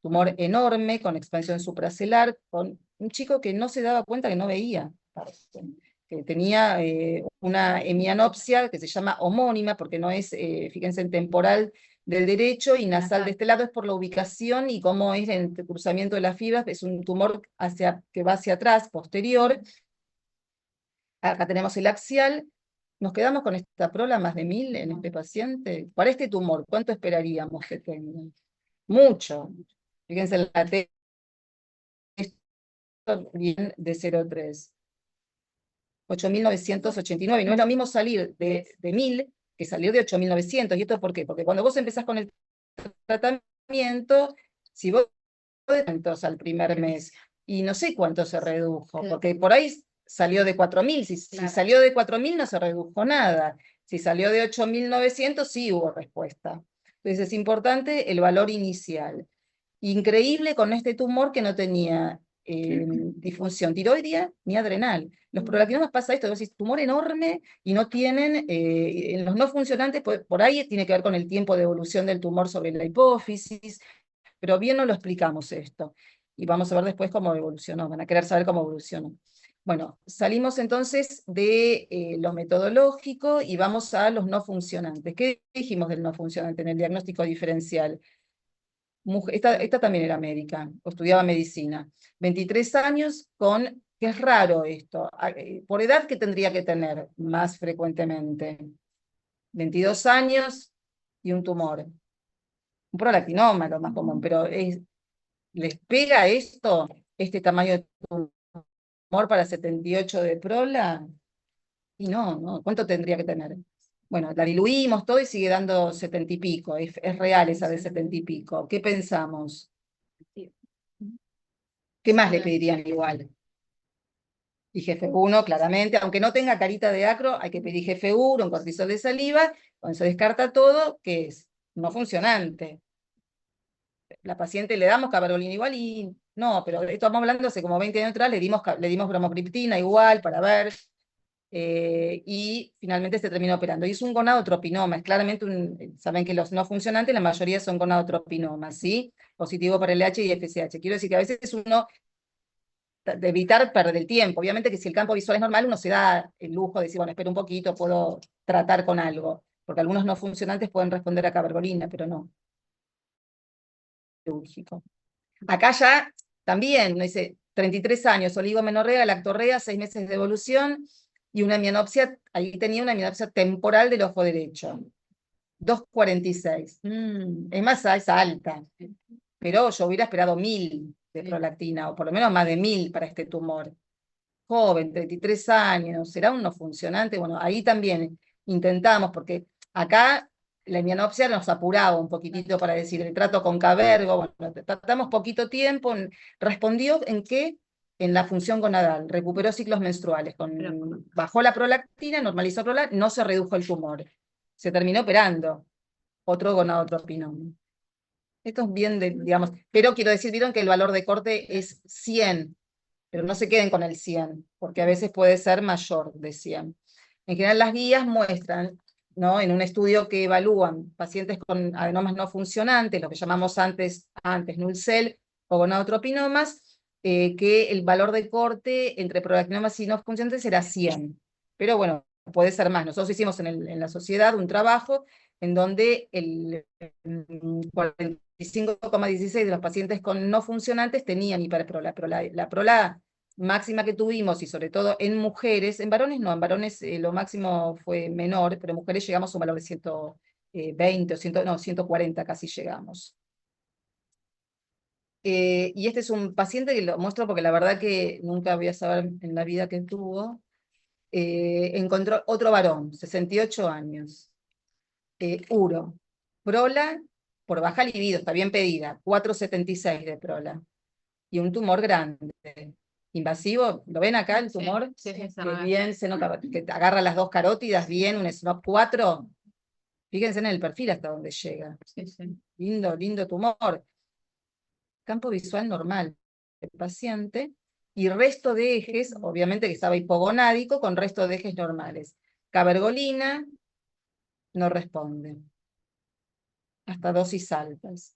tumor enorme, con expansión supracelular, con un chico que no se daba cuenta que no veía, que tenía una hemianopsia que se llama homónima, porque no es, fíjense, en temporal del derecho y nasal de este lado, es por la ubicación y cómo es el cruzamiento de las fibras, es un tumor que va hacia atrás, posterior. Acá tenemos el axial. Nos quedamos con esta prola más de 1000 en este paciente. Para este tumor, ¿cuánto esperaríamos que tenga? Mucho. Fíjense, la T bien de 0,3. 8.989. Y no es lo mismo salir de 1000 que salir de 8.900. ¿Y esto por qué? Porque cuando vos empezás con el tratamiento, si vos al primer mes, y no sé cuánto se redujo, porque por ahí salió de 4.000, si salió de 4.000 no se redujo nada, si salió de 8.900 sí hubo respuesta. Entonces es importante el valor inicial. Increíble con este tumor que no tenía disfunción tiroidea ni adrenal. Los prolactinomas pasa esto, es tumor enorme y no tienen, en los no funcionantes, por ahí tiene que ver con el tiempo de evolución del tumor sobre la hipófisis, pero bien no lo explicamos esto. Y vamos a ver después cómo evolucionó, van a querer saber cómo evolucionó. Bueno, salimos entonces de lo metodológico y vamos a los no funcionantes. ¿Qué dijimos del no funcionante en el diagnóstico diferencial? Esta también era médica, o estudiaba medicina. 23 años con, que es raro esto, por edad que tendría que tener más frecuentemente. 22 años y un tumor. Un prolactinoma, lo más común, pero ¿les pega esto, este tamaño de tumor para 78 de prola? Y no, ¿cuánto tendría que tener? Bueno, la diluimos todo y sigue dando 70 y pico, es real esa de 70 y pico. ¿Qué pensamos? ¿Qué más le pedirían igual? IGF-1, claramente, aunque no tenga carita de acro, hay que pedir IGF-1, un cortisol de saliva, cuando se descarta todo, ¿qué es? No funcionante. La paciente le damos cabergolina igual y no, pero esto estamos hablando hace como 20 años atrás, le dimos bromocriptina igual para ver, y finalmente se terminó operando. Y es un gonadotropinoma, es claramente saben que los no funcionantes, la mayoría son gonadotropinomas, ¿sí? Positivo para el LH y FSH. Quiero decir que a veces uno, de evitar perder el tiempo, obviamente que si el campo visual es normal, uno se da el lujo de decir, bueno, espera un poquito, puedo tratar con algo, porque algunos no funcionantes pueden responder a cabergolina, pero no. Quirúrgico. Acá ya también, me dice, 33 años, oligomenorrea, lactorrea, 6 meses de evolución, y una mianopsia, ahí tenía una mianopsia temporal del ojo derecho. 2,46. Es más, es alta. Pero yo hubiera esperado 1000 de prolactina, o por lo menos más de 1000 para este tumor. Joven, 33 años, ¿será un no funcionante? Bueno, ahí también intentamos, porque acá la mianopsia nos apuraba un poquitito para decir el trato con Cabergo, bueno, tratamos poquito tiempo, respondió en qué, en la función gonadal, recuperó ciclos menstruales, bajó la prolactina, normalizó prolactina, no se redujo el tumor, se terminó operando, otro gonadotropinoma. Esto es bien, digamos, pero quiero decir, vieron que el valor de corte es 100, pero no se queden con el 100, porque a veces puede ser mayor de 100. En general las guías muestran, ¿no? En un estudio que evalúan pacientes con adenomas no funcionantes, lo que llamamos antes null cell o gonadotropinomas, que el valor de corte entre prolactinomas y no funcionantes era 100. Pero bueno, puede ser más. Nosotros hicimos en la sociedad un trabajo en donde el 45,16 de los pacientes con no funcionantes tenían hiperprola, pero la prola máxima que tuvimos, y sobre todo en mujeres, en varones no, en varones lo máximo fue menor, pero en mujeres llegamos a un valor de 120 o 140 casi llegamos. Y este es un paciente que lo muestro porque la verdad que nunca voy a saber en la vida que tuvo. Encontró otro varón, 68 años. Uro. Prola, por baja libido, está bien pedida, 4,76 de prola. Y un tumor grande. Invasivo, ¿lo ven acá el tumor? Sí, Que bien se nota, que agarra las dos carótidas bien, un SNOP 4. Fíjense en el perfil hasta donde llega. Lindo, lindo tumor. Campo visual normal del paciente. Y resto de ejes, obviamente que estaba hipogonádico, con resto de ejes normales. Cabergolina, no responde. Hasta dosis altas.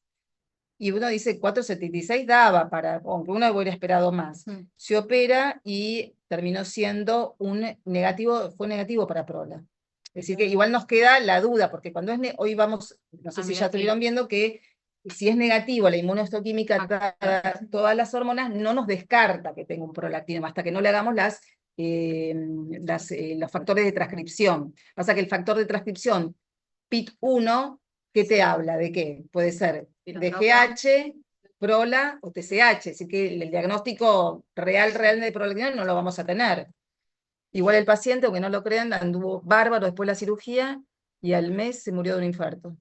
Y uno dice 4,76 daba para, aunque uno hubiera esperado más. Se opera y terminó siendo fue negativo para prola. Es decir, que igual nos queda la duda, porque cuando hoy vamos, no sé si ya estuvieron viendo que si es negativo la inmunohistoquímica, todas las hormonas, no nos descarta que tenga un prolactinoma, hasta que no le hagamos los factores de transcripción. Pasa que el factor de transcripción PIT1, ¿qué te habla? ¿De qué? Puede ser DGH, prola o TSH, así que el diagnóstico real de prolactina no lo vamos a tener. Igual el paciente, aunque no lo crean, anduvo bárbaro después de la cirugía y al mes se murió de un infarto.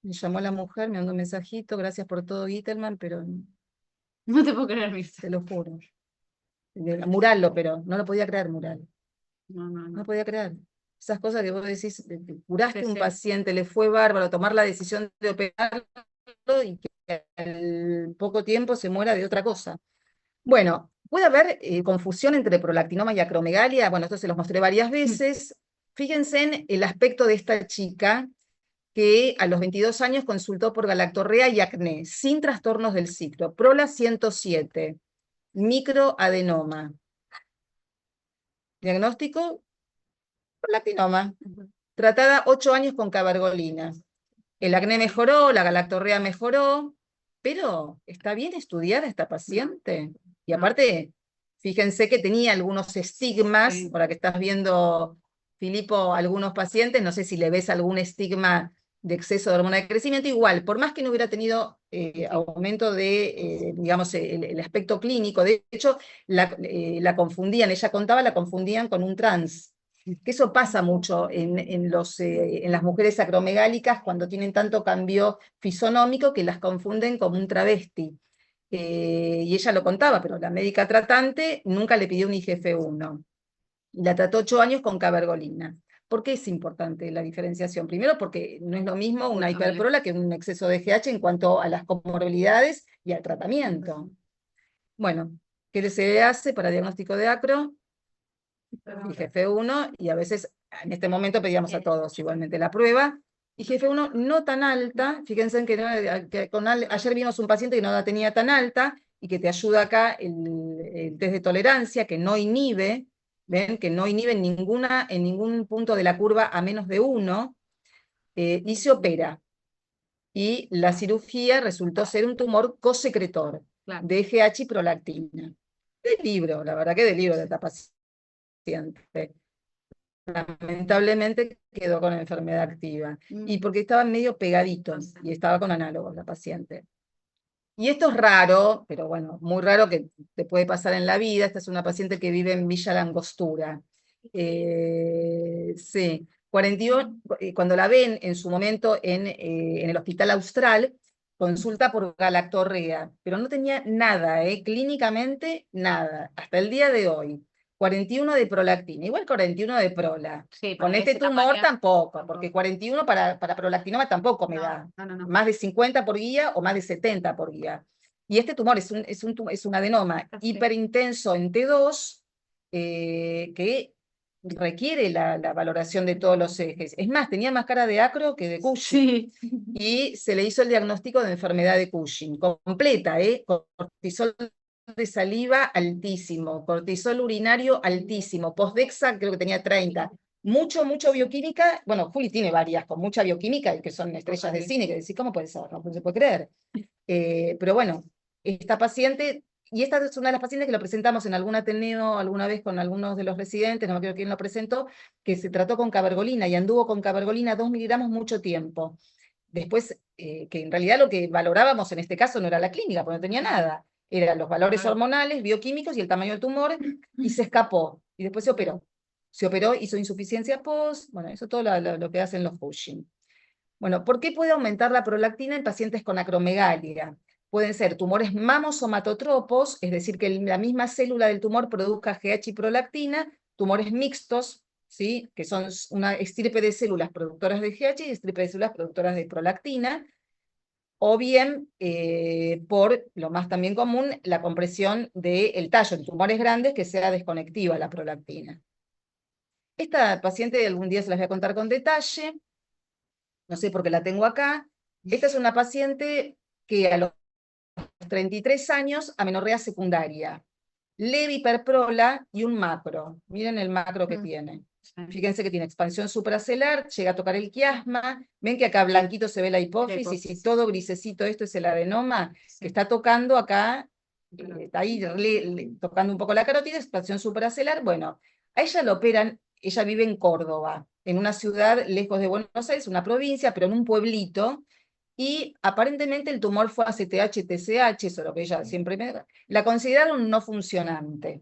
Me llamó la mujer, me mandó un mensajito, gracias por todo, Gittelman, pero No te puedo creer, Mirta. te lo juro. Mural lo operó, no lo podía creer Mural. No podía creer. Esas cosas que vos decís, curaste un paciente, le fue bárbaro tomar la decisión de operarlo y que al poco tiempo se muera de otra cosa. Bueno, puede haber confusión entre prolactinoma y acromegalia. Bueno, esto se los mostré varias veces. Fíjense en el aspecto de esta chica que a los 22 años consultó por galactorrea y acné, sin trastornos del ciclo. Prola 107, microadenoma. Diagnóstico, prolactinoma. Tratada 8 años con cabergolina. El acné mejoró, la galactorrea mejoró, pero ¿está bien estudiada esta paciente? Y aparte, fíjense que tenía algunos estigmas, ahora que estás viendo, Filipo, algunos pacientes, no sé si le ves algún estigma de exceso de hormona de crecimiento, igual, por más que no hubiera tenido aumento de, digamos, el aspecto clínico, de hecho, la confundían, ella contaba, la confundían con un trans, que eso pasa mucho en las mujeres acromegálicas cuando tienen tanto cambio fisonómico que las confunden como un travesti. Y ella lo contaba, pero la médica tratante nunca le pidió un IGF-1. La trató 8 años con cabergolina. ¿Por qué es importante la diferenciación? Primero porque no es lo mismo una hiperprola que un exceso de GH en cuanto a las comorbilidades y al tratamiento. Bueno, ¿qué se hace para diagnóstico de acro? IGF-1, y a veces, en este momento pedíamos a todos igualmente la prueba. IGF-1 no tan alta, fíjense en que, ayer vimos un paciente que no la tenía tan alta, y que te ayuda acá el test de tolerancia, que no inhibe, ven, que no inhibe en ningún punto de la curva a menos de 1, y se opera. Y la cirugía resultó ser un tumor cosecretor de GH y prolactina. Del libro, la verdad que del libro de esta paciente. Lamentablemente quedó con enfermedad activa. Y porque estaban medio pegaditos y estaba con análogos la paciente. Y esto es raro, pero bueno, muy raro que te puede pasar en la vida. Esta es una paciente que vive en Villa Langostura. Sí, 41, cuando la ven en su momento en el Hospital Austral, consulta por galactorrea, pero no tenía nada, clínicamente nada, hasta el día de hoy. 41 de prolactina, igual 41 de prola. Sí, Con para este ese tumor tamaño, tampoco, porque 41 para prolactinoma tampoco me da. no. Más de 50 por guía o más de 70 por guía. Y este tumor es un adenoma hiperintenso en T2, que requiere la valoración de todos los ejes. Es más, tenía más cara de acro que de Cushing. Sí. Y se le hizo el diagnóstico de enfermedad de Cushing, completa, cortisol de saliva altísimo, cortisol urinario altísimo, postdexa creo que tenía 30. Mucho bioquímica, bueno, Juli tiene varias con mucha bioquímica y que son estrellas de cine, que decís, ¿cómo puede ser? No se puede creer. Pero bueno, esta paciente, y esta es una de las pacientes que lo presentamos en algún Ateneo alguna vez con algunos de los residentes, no me acuerdo quién lo presentó, que se trató con cabergolina y anduvo con cabergolina 2 miligramos mucho tiempo. Después, que en realidad lo que valorábamos en este caso no era la clínica, porque no tenía nada, eran los valores hormonales, bioquímicos y el tamaño del tumor, y se escapó, y después se operó. Se operó, hizo insuficiencia post, bueno, eso todo lo que hacen los Cushing. Bueno, ¿por qué puede aumentar la prolactina en pacientes con acromegalia? Pueden ser tumores mamosomatotropos, es decir, que la misma célula del tumor produzca GH y prolactina, tumores mixtos, ¿sí? Que son una estirpe de células productoras de GH y estirpe de células productoras de prolactina, o bien, por lo más también común, la compresión del tallo en tumores grandes que sea desconectiva la prolactina. Esta paciente algún día se las voy a contar con detalle, no sé por qué la tengo acá. Esta es una paciente que a los 33 años, amenorrea secundaria, leve hiperprola y un macro. Miren el macro que tiene. Fíjense que tiene expansión supracelular, llega a tocar el quiasma. Ven que acá blanquito se ve la hipófisis y todo grisecito esto es el adenoma que está tocando acá, está ahí tocando un poco la carótida, expansión supracelular. Bueno, a ella la operan, ella vive en Córdoba, en una ciudad lejos de Buenos Aires, una provincia, pero en un pueblito, y aparentemente el tumor fue ACTH-TCH, eso es lo que ella siempre la consideraron no funcionante.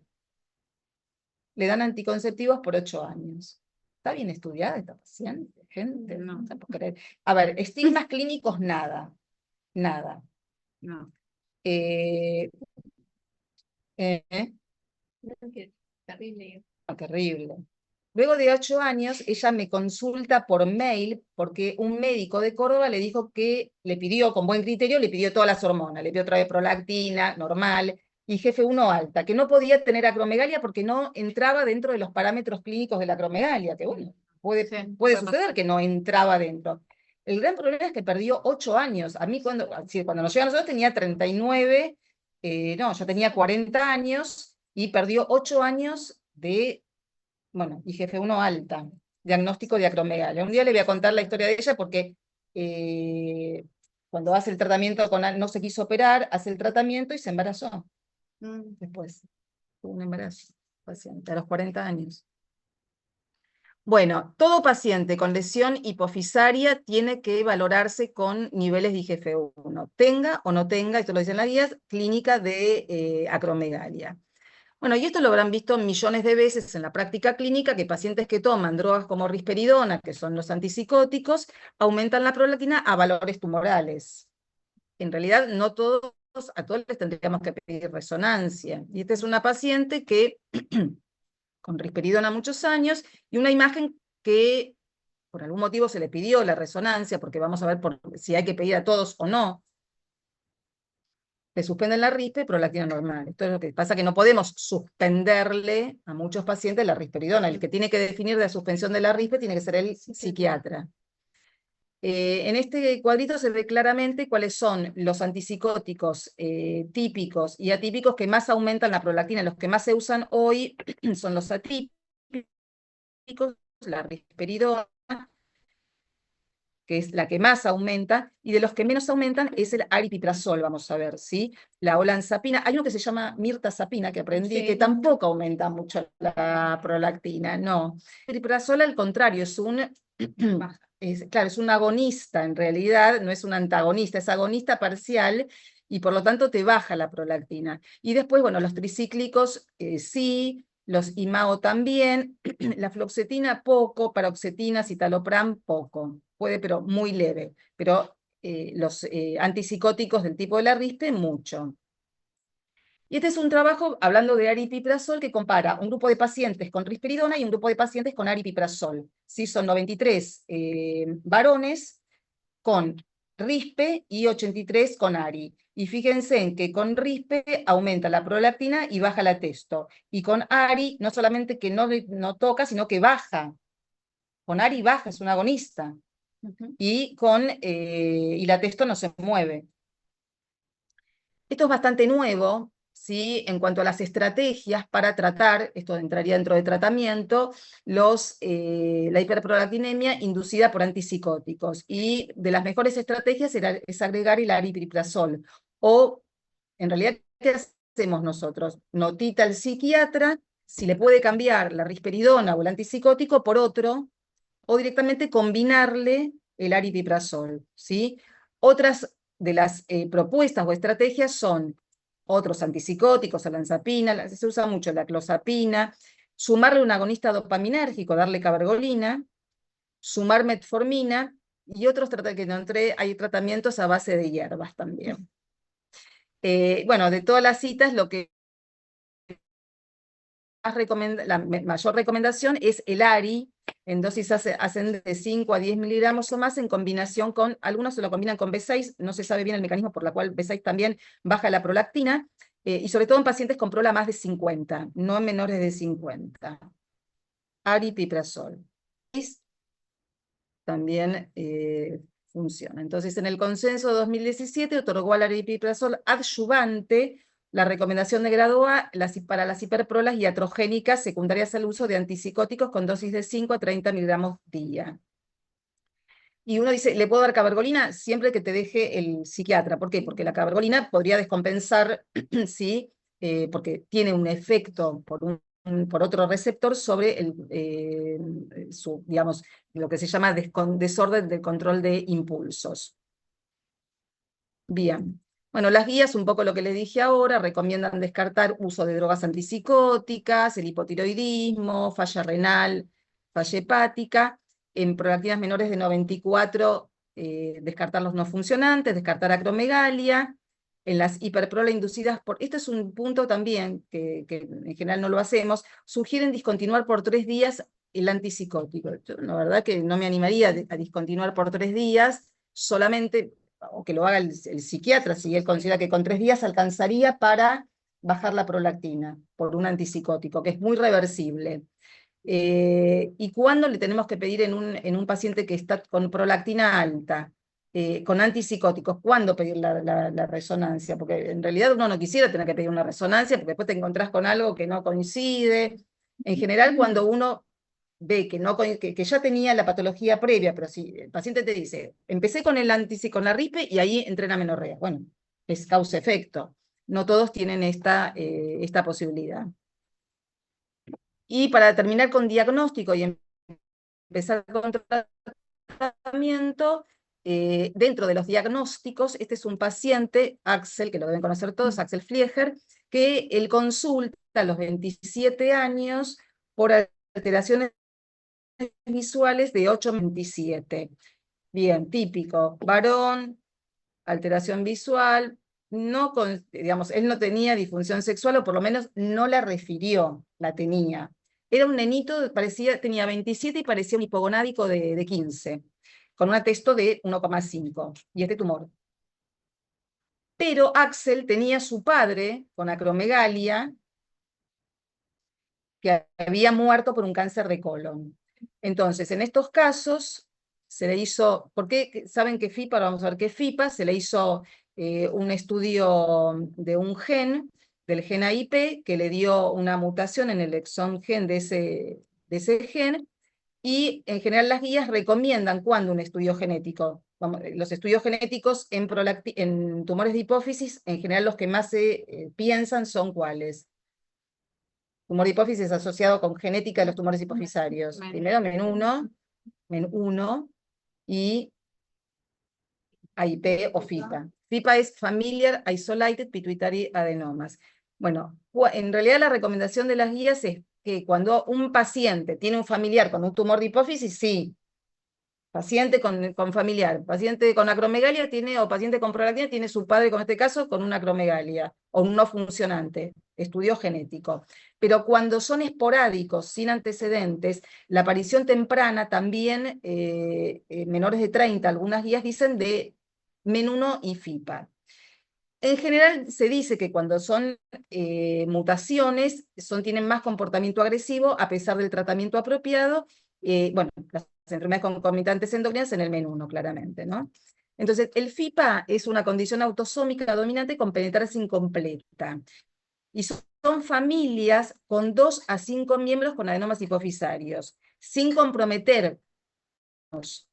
Le dan anticonceptivos por 8 años. ¿Está bien estudiada esta paciente, gente? No. No se puede creer. A ver, estigmas clínicos, nada. Nada. No. Terrible. Terrible. Luego de 8 años, ella me consulta por mail porque un médico de Córdoba le dijo que le pidió, con buen criterio, le pidió todas las hormonas, le pidió otra vez prolactina, normal, IGF-1 alta, que no podía tener acromegalia porque no entraba dentro de los parámetros clínicos de la acromegalia, que bueno, puede Sí, puede puede suceder pasar. que no entraba dentro. El gran problema es que perdió 8 años. A mí cuando nos llega a nosotros tenía 39, no, yo tenía 40 años y perdió 8 años de, bueno, IGF-1 alta, diagnóstico de acromegalia. Un día le voy a contar la historia de ella porque cuando hace el tratamiento, no se quiso operar, hace el tratamiento y se embarazó. Después tuvo un embarazo, paciente, a los 40 años. Bueno, todo paciente con lesión hipofisaria tiene que valorarse con niveles de IGF-1, tenga o no tenga, esto lo dicen las guías, clínica de acromegalia. Bueno, y esto lo habrán visto millones de veces en la práctica clínica, que pacientes que toman drogas como risperidona, que son los antipsicóticos, aumentan la prolactina a valores tumorales. En realidad, no todos, a todos les tendríamos que pedir resonancia. Y esta es una paciente que con risperidona muchos años, y una imagen que por algún motivo se le pidió la resonancia, porque vamos a ver si hay que pedir a todos o no. Le suspenden la rispe, prolactina normal. Esto es lo que pasa, que no podemos suspenderle a muchos pacientes la risperidona. El que tiene que definir la suspensión de la rispe tiene que ser el psiquiatra. En este cuadrito se ve claramente cuáles son los antipsicóticos típicos y atípicos que más aumentan la prolactina. Los que más se usan hoy son los atípicos, la risperidona, que es la que más aumenta, y de los que menos aumentan es el aripiprazol, vamos a ver, ¿sí? La olanzapina, hay uno que se llama mirtazapina, que aprendí, Sí. que tampoco aumenta mucho la prolactina, no. El aripiprazol, al contrario, claro, es un agonista en realidad, no es un antagonista, es agonista parcial, y por lo tanto te baja la prolactina. Y después, bueno, los tricíclicos sí, los IMAO también, la fluoxetina poco, paroxetina, citalopram poco, puede, pero muy leve, pero los antipsicóticos del tipo de la rispe, mucho. Y este es un trabajo, hablando de aripiprazol, que compara un grupo de pacientes con risperidona y un grupo de pacientes con aripiprazol. ¿Sí? Son 93 varones con rispe y 83 con ARI. Y fíjense en que con rispe aumenta la prolactina y baja la testo. Y con ARI no solamente que no toca, sino que baja. Con ARI baja, es un agonista. Y la testo no se mueve. Esto es bastante nuevo, ¿sí? En cuanto a las estrategias para tratar, esto entraría dentro de tratamiento, la hiperprolactinemia inducida por antipsicóticos. Y de las mejores estrategias es agregar el aripiprazol. O, en realidad, ¿qué hacemos nosotros? Notita al psiquiatra si le puede cambiar la risperidona o el antipsicótico por otro, o directamente combinarle el aripiprazol, ¿sí? Otras de las propuestas o estrategias son otros antipsicóticos, olanzapina, se usa mucho la clozapina, sumarle un agonista dopaminérgico, darle cabergolina, sumar metformina, y otros que no entré, hay tratamientos a base de hierbas también. Bueno, de todas las citas, lo que la mayor recomendación es el ARI, en dosis hacen de 5 a 10 miligramos o más, en combinación con, algunos se lo combinan con B6, no se sabe bien el mecanismo por el cual B6 también baja la prolactina, y sobre todo en pacientes con prola más de 50, no en menores de 50. Aripiprazol. También funciona. Entonces, en el consenso de 2017 otorgó al aripiprazol adyuvante la recomendación de grado A para las hiperprolas iatrogénicas secundarias al uso de antipsicóticos con dosis de 5 a 30 miligramos día. Y uno dice, ¿le puedo dar cabergolina? Siempre que te deje el psiquiatra. ¿Por qué? Porque la cabergolina podría descompensar, ¿sí? Porque tiene un efecto por otro receptor sobre digamos, lo que se llama desorden del control de impulsos. Bien. Bueno, las guías, un poco lo que les dije ahora, recomiendan descartar uso de drogas antipsicóticas, el hipotiroidismo, falla renal, falla hepática. En prolactinas menores de 94, descartar los no funcionantes, descartar acromegalia. En las hiperprola inducidas por... Esto es un punto también que en general no lo hacemos. Sugieren discontinuar por 3 días el antipsicótico. Yo, la verdad que no me animaría a discontinuar por 3 días, solamente, o que lo haga el psiquiatra, si él considera que con 3 días alcanzaría para bajar la prolactina por un antipsicótico, que es muy reversible. ¿Y cuándo le tenemos que pedir en un paciente que está con prolactina alta, con antipsicóticos? ¿Cuándo pedir la resonancia? Porque en realidad uno no quisiera tener que pedir una resonancia, porque después te encontrás con algo que no coincide. En general, cuando uno ve que, no, que ya tenía la patología previa, pero si el paciente te dice, empecé con con la ripe y ahí entré en amenorrea. Bueno, es causa-efecto. No todos tienen esta posibilidad. Y para terminar con diagnóstico y empezar con tratamiento, dentro de los diagnósticos, este es un paciente, Axel, que lo deben conocer todos, Axel Flieger, que él consulta a los 27 años por alteraciones visuales de 8 a 27. Bien, típico, varón, alteración visual, no digamos, él no tenía disfunción sexual, o por lo menos no la refirió, la tenía. Era un nenito, tenía 27 y parecía un hipogonádico de 15, con un atesto de 1,5, y este tumor. Pero Axel tenía a su padre con acromegalia, que había muerto por un cáncer de colon. Entonces, en estos casos, se le hizo, ¿por qué? ¿Saben qué FIPA? Ahora vamos a ver qué FIPA, se le hizo un estudio de un gen, del gen AIP, que le dio una mutación en el exón gen de ese gen, y en general las guías recomiendan cuando un estudio genético, los estudios genéticos en tumores de hipófisis, en general los que más se piensan son cuáles. Tumor de hipófisis asociado con genética de los tumores hipofisarios. Primero MEN1 y AIP o FIPA. FIPA es Familiar Isolated Pituitary Adenomas. Bueno, en realidad la recomendación de las guías es que cuando un paciente tiene un familiar con un tumor de hipófisis, sí, paciente con familiar, paciente con acromegalia o paciente con prolactina tiene su padre, con este caso, con una acromegalia o un no funcionante, estudio genético. Pero cuando son esporádicos, sin antecedentes, la aparición temprana también, menores de 30, algunas guías dicen de MEN1 y FIPA. En general se dice que cuando son mutaciones, tienen más comportamiento agresivo a pesar del tratamiento apropiado. Bueno, las enfermedades concomitantes endocrinas en el MEN1, claramente, ¿no? Entonces, el FIPA es una condición autosómica dominante con penetrancia incompleta. Y son familias con 2 a 5 miembros con adenomas hipofisarios, sin comprometer,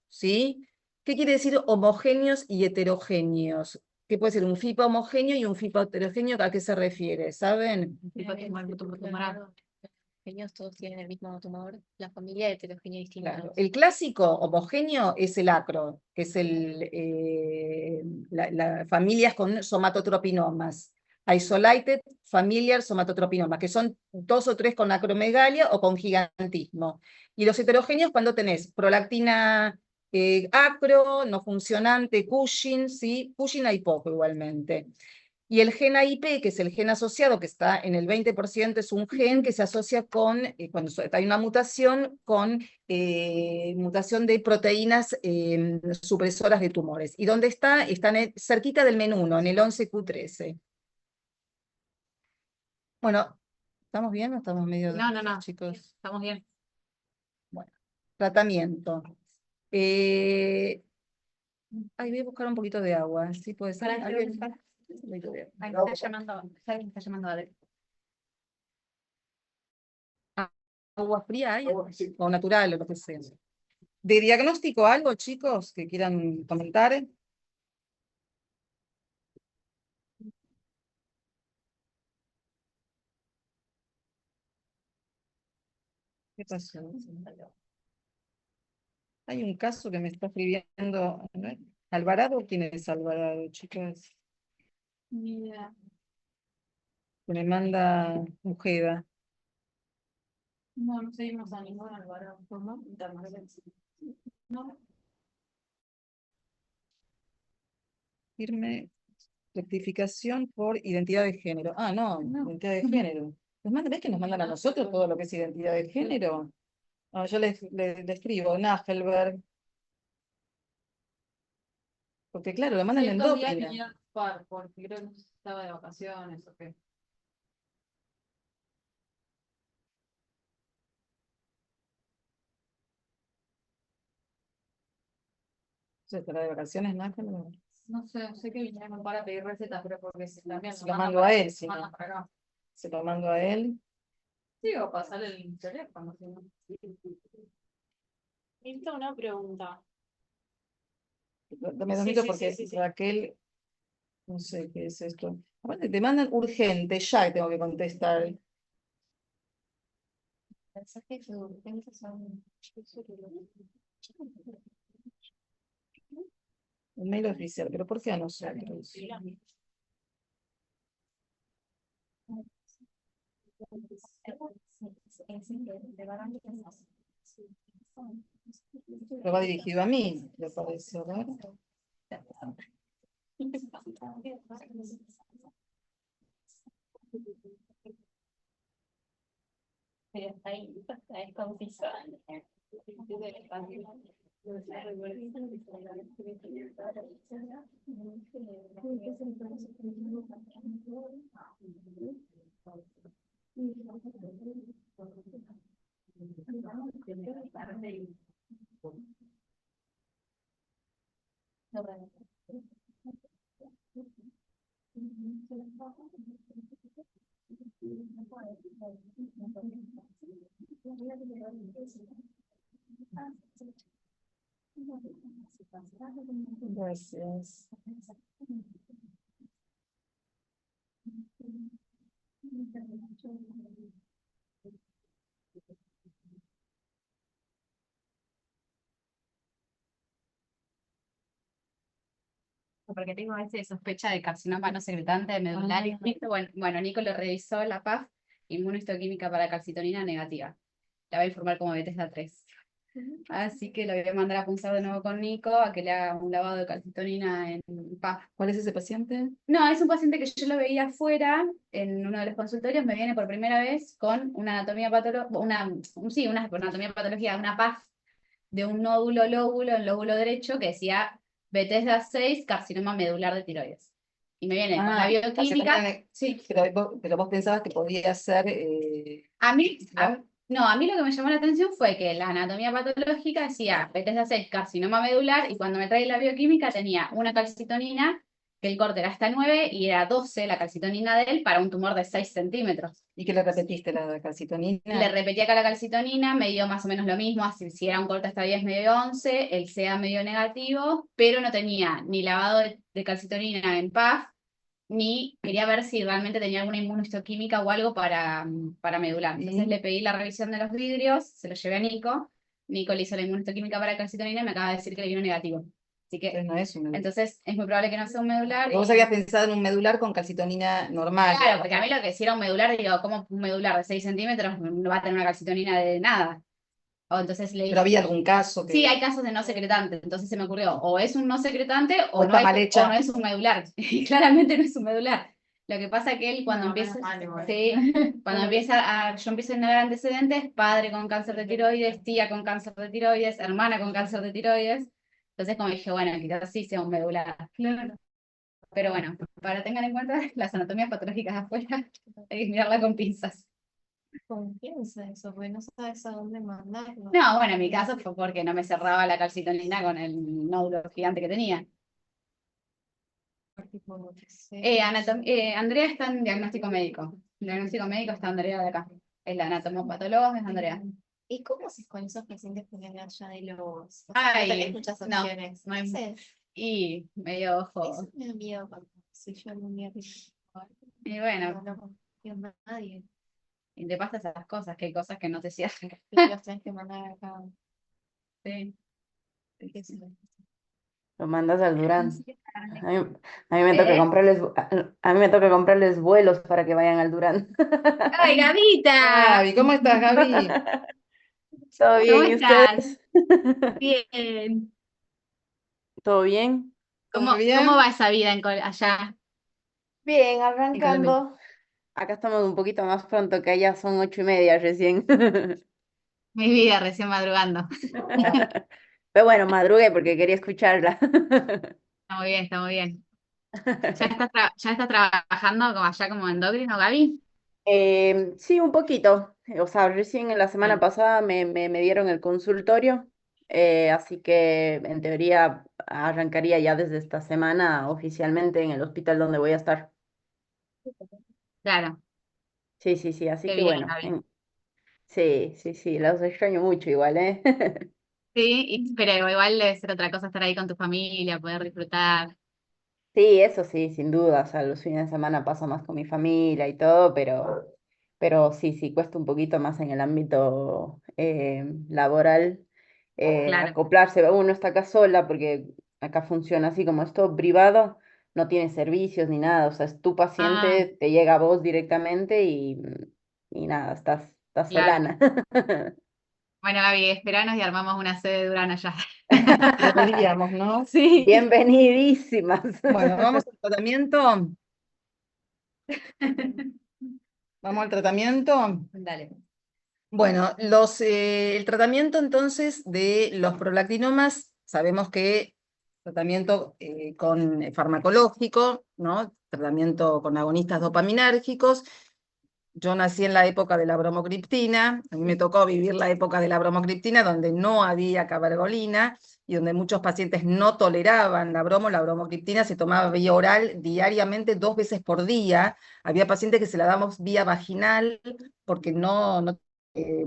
¿sí? ¿Qué quiere decir homogéneos y heterogéneos? ¿Qué puede ser un FIPA homogéneo y un FIPA heterogéneo? ¿A qué se refiere? ¿Saben? Ellos todos tienen el mismo tumor, la familia heterogénea distinta. Claro. El clásico homogéneo es el acro, que es las familias con somatotropinomas. Isolated familiar somatotropinoma, que son 2 o 3 con acromegalia o con gigantismo. Y los heterogéneos cuando tenés prolactina acro, no funcionante, Cushing, ¿sí? Cushing hay poco igualmente. Y el gen AIP, que es el gen asociado, que está en el 20%, es un gen que se asocia con, cuando hay una mutación, con mutación de proteínas supresoras de tumores. ¿Y dónde está? Está cerquita del MEN1, en el 11q13. Bueno, ¿estamos bien o estamos medio... No, chicos? estamos bien. Bueno, tratamiento. Ay, voy a buscar un poquito de agua, ¿sí puede ser? ¿Alguien? Ahí está llamando, alguien está llamando a Adel. ¿Agua fría hay? O natural, o lo que sea. ¿De diagnóstico algo, chicos, que quieran comentar? ¿Qué pasó? Hay un caso que me está escribiendo. ¿Alvarado? ¿Quién es Alvarado, chicas? Mira. Que me manda Ujeda. No, no seguimos a ningún Alvarado. ¿Cómo? No. Firme rectificación por identidad de género. Ah, no, identidad de género. ¿Ves que nos mandan a nosotros todo lo que es identidad de género? Ah, yo le escribo, Nagelberg. Porque claro, lo mandan en Estos días endocrina. tenía par, porque creo que estaba de vacaciones o qué. ¿Se estará de vacaciones, Nájera? No sé que vinieron para pedir recetas, pero porque si también Se lo mando a él, si no. mandan para acá. Se lo mando a él. Sí, o pasarle el teléfono, si no. Esta una pregunta. Dame 2 Sí, minutos sí, porque sí, sí. Raquel, no sé qué es esto. Aparte te mandan urgente, ya tengo que contestar. Mensajes urgentes son. Un mail oficial, pero ¿por qué a nosotros? Pero va dirigido a mí, me parece, a ver. Pero está ahí con piso. Gracias. Porque tengo a veces sospecha de carcinoma no secretante medular y bueno, Nico lo revisó la PAF, inmunohistoquímica para calcitonina negativa. La va a informar como Bethesda 3. Así que lo voy a mandar a punzar de nuevo con Nico a que le haga un lavado de calcitonina en PAF. ¿Cuál es ese paciente? No, es un paciente que yo lo veía afuera en uno de los consultorios, me viene por primera vez con una anatomía patológica, una anatomía patológica, una PAF de un nódulo lóbulo en lóbulo derecho que decía Bethesda 6, carcinoma medular de tiroides. Y me viene con la bioquímica. Sí. Pero vos pensabas que podía ser. A mí, ¿no? no, a mí lo que me llamó la atención fue que la anatomía patológica decía Bethesda 6, carcinoma medular, y cuando me trae la bioquímica tenía una calcitonina, que el corte era hasta 9, y era 12 la calcitonina de él para un tumor de 6 centímetros. ¿Y qué le repetiste la calcitonina? Le repetí acá la calcitonina, me dio más o menos lo mismo, así si era un corte hasta 10 me dio 11, el CA me dio negativo, pero no tenía ni lavado de calcitonina en PAF, ni quería ver si realmente tenía alguna inmunohistoquímica o algo para medular. Entonces le pedí la revisión de los vidrios, se lo llevé a Nico, Nico le hizo la inmunohistoquímica para calcitonina y me acaba de decir que le vino negativo. Así que, Entonces no es un medular. entonces es muy probable que no sea un medular. Vos habías pensado en un medular con calcitonina normal. Claro, porque a mí lo que hiciera un medular, digo, ¿cómo un medular de 6 centímetros no va a tener una calcitonina de nada? O entonces le Pero dije, había algún caso que. sí, hay casos de no secretante, entonces se me ocurrió, o es un no secretante O está mal hecha. o no es un medular. Y claramente no es un medular. Lo que pasa que él cuando No, empieza, menos mal, igual. sí, cuando yo empiezo a indagar antecedentes, padre con cáncer de tiroides, tía con cáncer de tiroides, hermana con cáncer de tiroides. Entonces como dije, bueno, quizás sí sea un medular. Claro. Pero bueno, para tengan en cuenta las anatomías patológicas de afuera, hay que mirarla con pinzas. ¿Con quién es eso? Porque no sabes a dónde mandarlo. No, bueno, en mi caso fue porque no me cerraba la calcitonina con el nódulo gigante que tenía. Tipo, no sé. Andrea está en diagnóstico médico. En diagnóstico médico está Andrea de acá. Es la anatomopatologa, es Andrea. ¿Y cómo haces con esos pacientes que vienen allá de los? O sea, Ay, no tenés muchas no, opciones. no hay- ¿Qué haces? Y medio Eso ojo. me da miedo cuando soy yo en un día que Y bueno, no confío en nadie. y te pasa esas cosas, que hay cosas que no te cierran. Que los tenés que mandar acá. Sí. ¿Qué sé? Lo mandas al Durán. A mí, a mí me toca comprarles vuelos para que vayan al Durán. ¡Ay, Gavita! Gaby, ¿cómo estás, Gaby? ¿Todo ¿Cómo bien? ¿Y estás? ustedes? Bien. ¿Todo bien? ¿Cómo, ¿Todo bien? cómo va esa vida allá Bien, en Colombia? arrancando. Acá estamos un poquito más pronto, que allá son 8:30 recién. Mi vida, recién madrugando. Pero bueno, madrugué porque quería escucharla. Está muy bien, está muy bien. ¿Ya estás trabajando como allá como endocrino, Gaby? Sí, un poquito. O sea, recién en la semana Bien. pasada me dieron el consultorio así que en teoría arrancaría ya desde esta semana oficialmente en el hospital donde voy a estar. Claro, Sí, sí, sí, así qué que bien, bueno, Gaby. sí, sí, sí, los extraño mucho igual, ¿eh? Sí, pero igual debe ser otra cosa estar ahí con tu familia, poder disfrutar. Sí, eso sí, sin duda, o sea, los fines de semana paso más con mi familia y todo, pero sí, sí, cuesta un poquito más en el ámbito laboral Claro. acoplarse. Uno está acá sola porque acá funciona así como es todo privado, no tiene servicios ni nada, o sea, es tu Ah, paciente, te llega a vos directamente y nada, estás claro. solana. Bueno, Gaby, esperanos y armamos una sede de Durán allá. Deberíamos, ¿no? Sí. Bienvenidísimas. Bueno, vamos al tratamiento. Vamos al tratamiento. Dale. Bueno, el tratamiento entonces de los prolactinomas, sabemos que tratamiento con farmacológico, ¿no? Tratamiento con agonistas dopaminérgicos. Yo nací en la época de la bromocriptina, a mí me tocó vivir la época de la bromocriptina donde no había cabergolina y donde muchos pacientes no toleraban la bromocriptina se tomaba vía oral diariamente 2 veces por día, había pacientes que se la damos vía vaginal porque no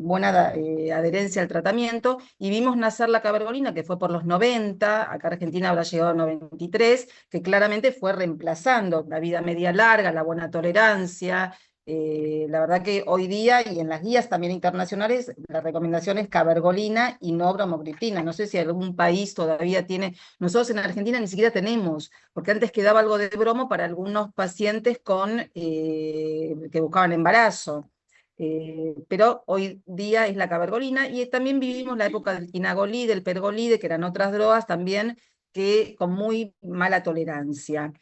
buena adherencia al tratamiento, y vimos nacer la cabergolina, que fue por los 90, acá Argentina habrá llegado a 93, que claramente fue reemplazando la vida media larga, la buena tolerancia. La verdad que hoy día, y en las guías también internacionales, la recomendación es cabergolina y no bromocriptina. No sé si algún país todavía tiene, nosotros en Argentina ni siquiera tenemos, porque antes quedaba algo de bromo para algunos pacientes que buscaban embarazo. Pero hoy día es la cabergolina, y también vivimos la época del quinagolide, del pergolide, que eran otras drogas también que con muy mala tolerancia.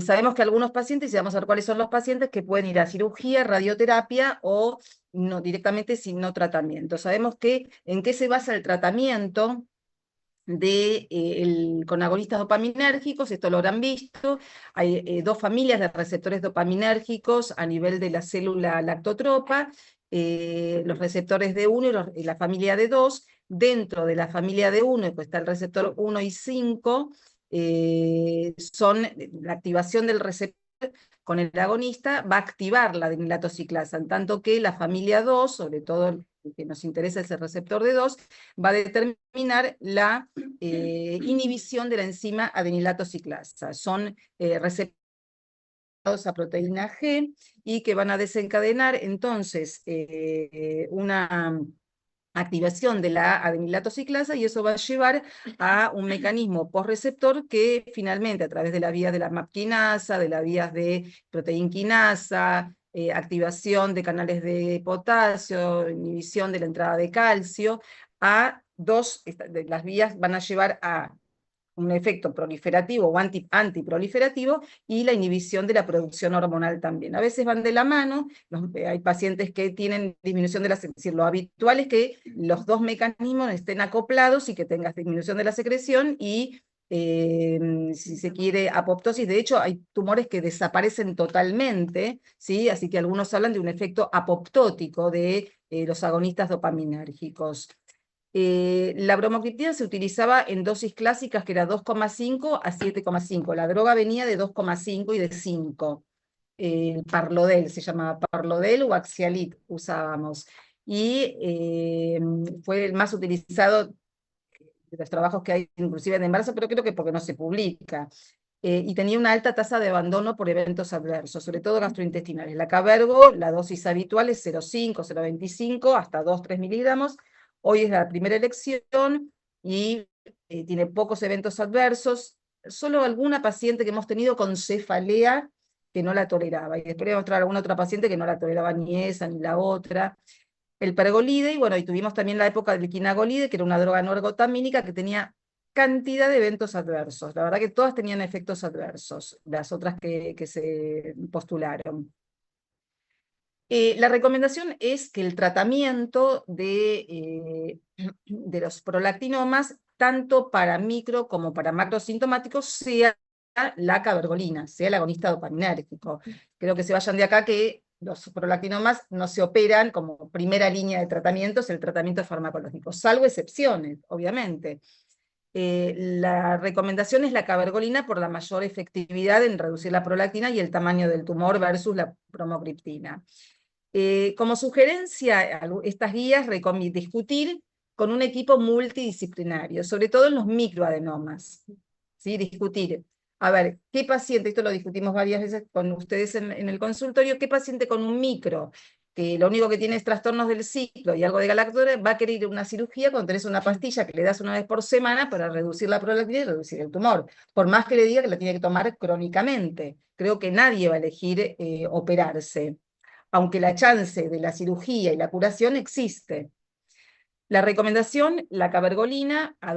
Sabemos que algunos pacientes, y vamos a ver cuáles son los pacientes, que pueden ir a cirugía, radioterapia o no, directamente sin no tratamiento. Sabemos que en qué se basa el tratamiento con agonistas dopaminérgicos, esto lo habrán visto, hay dos familias de receptores dopaminérgicos a nivel de la célula lactotropa, los receptores de 1 y la familia de 2. Dentro de la familia de 1 pues está el receptor 1 y 5, son la activación del receptor con el agonista va a activar la adenilatociclasa, en tanto que la familia 2, sobre todo el que nos interesa es el receptor de 2, va a determinar la inhibición de la enzima adenilatociclasa. Son receptores a proteína G y que van a desencadenar entonces una activación de la adenilatociclasa, y eso va a llevar a un mecanismo posreceptor que finalmente a través de la vía de la MAP quinasa, de las vías de proteinquinasa, activación de canales de potasio, inhibición de la entrada de calcio, las vías van a llevar a un efecto proliferativo o antiproliferativo y la inhibición de la producción hormonal también. A veces van de la mano, hay pacientes que tienen disminución de la secreción, es decir, lo habitual es que los dos mecanismos estén acoplados y que tengas disminución de la secreción y, si se quiere, apoptosis. De hecho, hay tumores que desaparecen totalmente, ¿sí? Así que algunos hablan de un efecto apoptótico de los agonistas dopaminérgicos. La bromocriptina se utilizaba en dosis clásicas que era 2,5 a 7,5. La droga venía de 2,5 y de 5. Parlodel, se llamaba Parlodel o Axialit usábamos. Y fue el más utilizado de los trabajos que hay inclusive de embarazo, pero creo que porque no se publica. Y tenía una alta tasa de abandono por eventos adversos, sobre todo gastrointestinales. La Cabergo, la dosis habitual es 0,5, 0,25, hasta 2-3 miligramos. Hoy es la primera elección y tiene pocos eventos adversos. Solo alguna paciente que hemos tenido con cefalea que no la toleraba. Y después voy a mostrar alguna otra paciente que no la toleraba ni esa ni la otra. El pergolide, y bueno, y tuvimos también la época del quinagolide, que era una droga no ergotamínica que tenía cantidad de eventos adversos. La verdad que todas tenían efectos adversos, las otras que se postularon. La recomendación es que el tratamiento de los prolactinomas, tanto para micro como para macrosintomáticos, sea la cabergolina, sea el agonista dopaminérgico. Creo que se vayan de acá que los prolactinomas no se operan como primera línea de tratamiento, es el tratamiento farmacológico, salvo excepciones, obviamente. La recomendación es la cabergolina por la mayor efectividad en reducir la prolactina y el tamaño del tumor versus la bromocriptina. Como sugerencia, estas guías recomiendan discutir con un equipo multidisciplinario, sobre todo en los microadenomas. ¿Sí? Discutir. A ver, ¿qué paciente? Esto lo discutimos varias veces con ustedes en el consultorio. ¿Qué paciente con un micro, que lo único que tiene es trastornos del ciclo y algo de galactorrea, va a querer ir a una cirugía cuando tenés una pastilla que le das una vez por semana para reducir la prolactina y reducir el tumor? Por más que le diga que la tiene que tomar crónicamente. Creo que nadie va a elegir operarse, aunque la chance de la cirugía y la curación existe. La recomendación, la cabergolina, a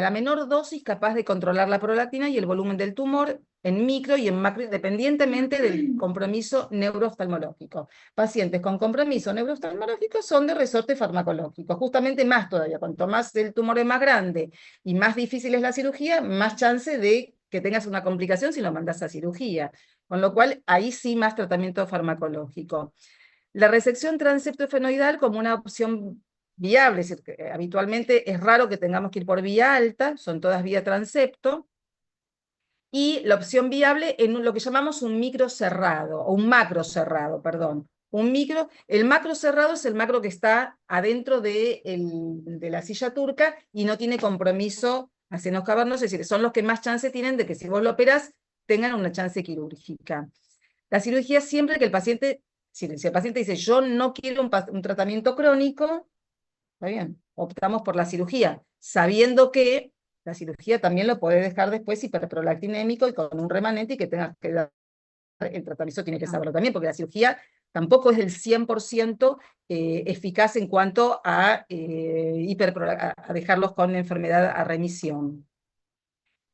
la menor dosis capaz de controlar la prolactina y el volumen del tumor en micro y en macro, independientemente del compromiso neurooftalmológico. Pacientes con compromiso neurooftalmológico son de resorte farmacológico, justamente más todavía, cuanto más el tumor es más grande y más difícil es la cirugía, más chance de que tengas una complicación si lo mandas a cirugía, con lo cual ahí sí más tratamiento farmacológico. La resección transeptofenoidal como una opción viable, es decir, que habitualmente es raro que tengamos que ir por vía alta, son todas vía transepto, y la opción viable en lo que llamamos un micro cerrado, o un macro cerrado, perdón. El macro cerrado es el macro que está adentro de la silla turca y no tiene compromiso a senos cavernosos, es decir, son los que más chance tienen de que si vos lo operás, tengan una chance quirúrgica. La cirugía siempre que el paciente, si el paciente dice, yo no quiero un tratamiento crónico, está bien, optamos por la cirugía, sabiendo que la cirugía también lo puede dejar después hiperprolactinémico y con un remanente y que tenga que dar el tratamiento, tiene que saberlo también, porque la cirugía tampoco es del 100% eficaz en cuanto a dejarlos con enfermedad a remisión.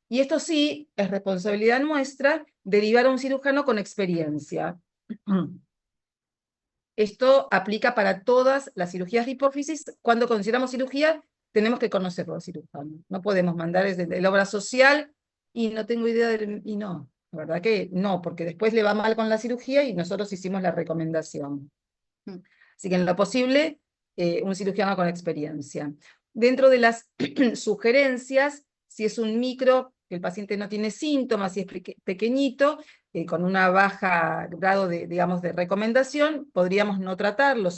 Y esto sí, es responsabilidad nuestra derivar a un cirujano con experiencia. Esto aplica para todas las cirugías de hipófisis. Cuando consideramos cirugía, tenemos que conocerlo al cirujano. No podemos mandar desde la obra social y no tengo idea y no, la verdad que no, porque después le va mal con la cirugía y nosotros hicimos la recomendación. Así que en lo posible, un cirujano con experiencia. Dentro de las sugerencias, si es un micro, que el paciente no tiene síntomas, si es pequeñito, con una baja grado de, digamos, de recomendación, podríamos no tratarlo,